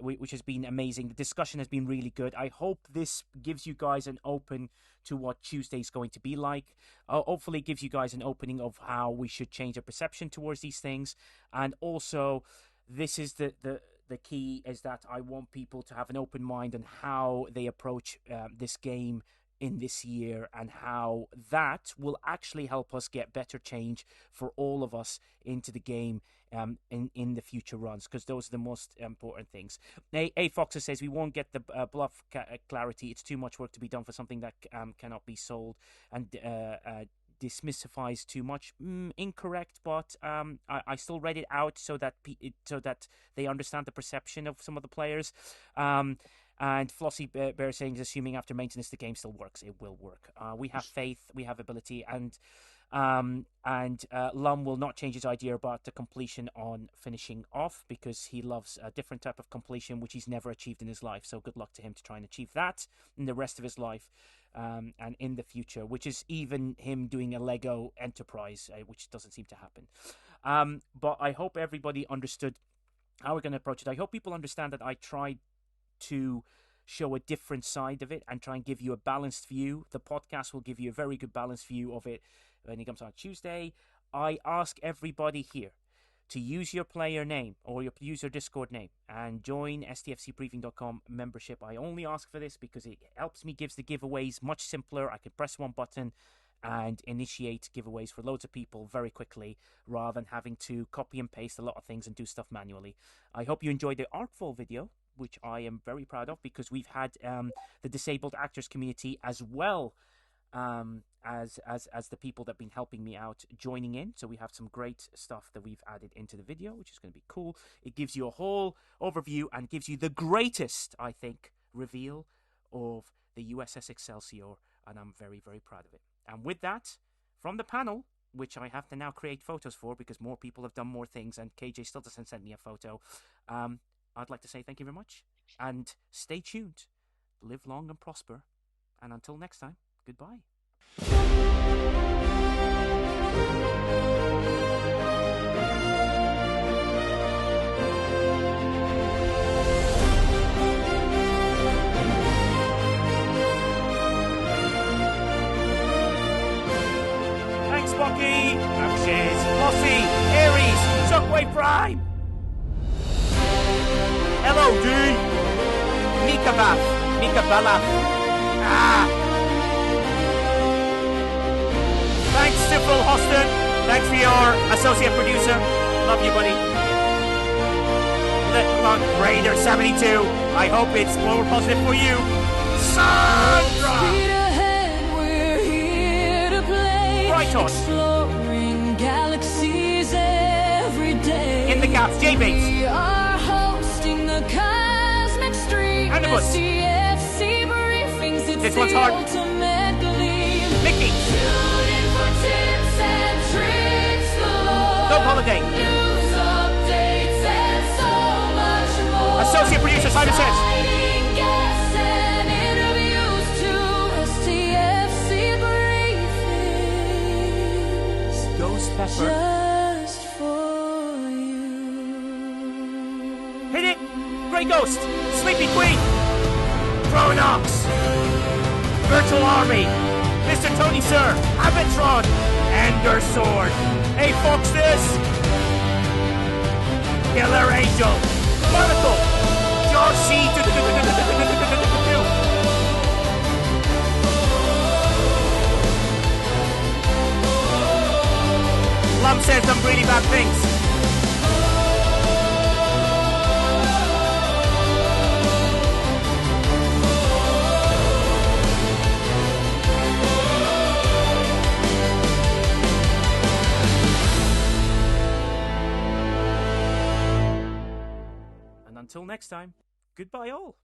which has been amazing. The discussion has been really good. I hope this gives you guys an open to what Tuesday is going to be like. Hopefully it gives you guys an opening of how we should change our perception towards these things. And also, this is the key, is that I want people to have an open mind on how they approach this game in this year, and how that will actually help us get better change for all of us into the game in the future runs, because those are the most important things. A Foxer says we won't get the bluff clarity. It's too much work to be done for something that cannot be sold, and dismissifies too much. Incorrect, but I still read it out so that they understand the perception of some of the players. And Flossie Bear saying, assuming after maintenance the game still works. It will work. We have faith, we have ability, and Lum will not change his idea about the completion on finishing off, because he loves a different type of completion which he's never achieved in his life. So good luck to him to try and achieve that in the rest of his life, and in the future, which is even him doing a Lego Enterprise, which doesn't seem to happen. But I hope everybody understood how we're going to approach it. I hope people understand that I tried to show a different side of it and try and give you a balanced view. The podcast will give you a very good balanced view of it when it comes on Tuesday. I ask everybody here to use your player name or use your Discord name and join stfcbriefing.com membership. I only ask for this because it helps me, gives the giveaways much simpler. I can press one button and initiate giveaways for loads of people very quickly, rather than having to copy and paste a lot of things and do stuff manually. I hope you enjoyed the Artful video, which I am very proud of, because we've had the disabled actors community as well as the people that have been helping me out joining in. So we have some great stuff that we've added into the video, which is going to be cool. It gives you a whole overview and gives you the greatest, I think, reveal of the USS Excelsior, and I'm very, very proud of it. And with that, from the panel, which I have to now create photos for because more people have done more things and KJ still doesn't send me a photo, I'd like to say thank you very much, and stay tuned. Live long and prosper, and until next time, goodbye. Thanks, Bucky, Axes, Flossie, Aries, Shockwave Prime. Hello, D. Mika Balaf. Thanks, Stifel Hostin. Thanks for your associate producer. Love you, buddy. Raider 72. I hope it's more positive for you. Sandra! Speed ahead, we're here to play. Right on. Exploring galaxies every day. In the gaps, J-Bates. We are hosting the Cosmic Stream. And the bus. STFC Briefings. It's This the one's hard. ultimate belief. Mickey. Tune in for tips and tricks galore. Dope Holiday. News updates and so much more. Associate producer Simon says. Exciting guests and interviews to STFC Briefings. Ghost Pepper. Just for you. Hit it! Grey Ghost! Sleepy Queen! Chronox! Virtual Army! Mr. Tony Sir! Abitron! Ender Sword! Hey Foxness! Killer Angel! Monocle! Josh C! Lum says some really bad things. Until next time, goodbye all.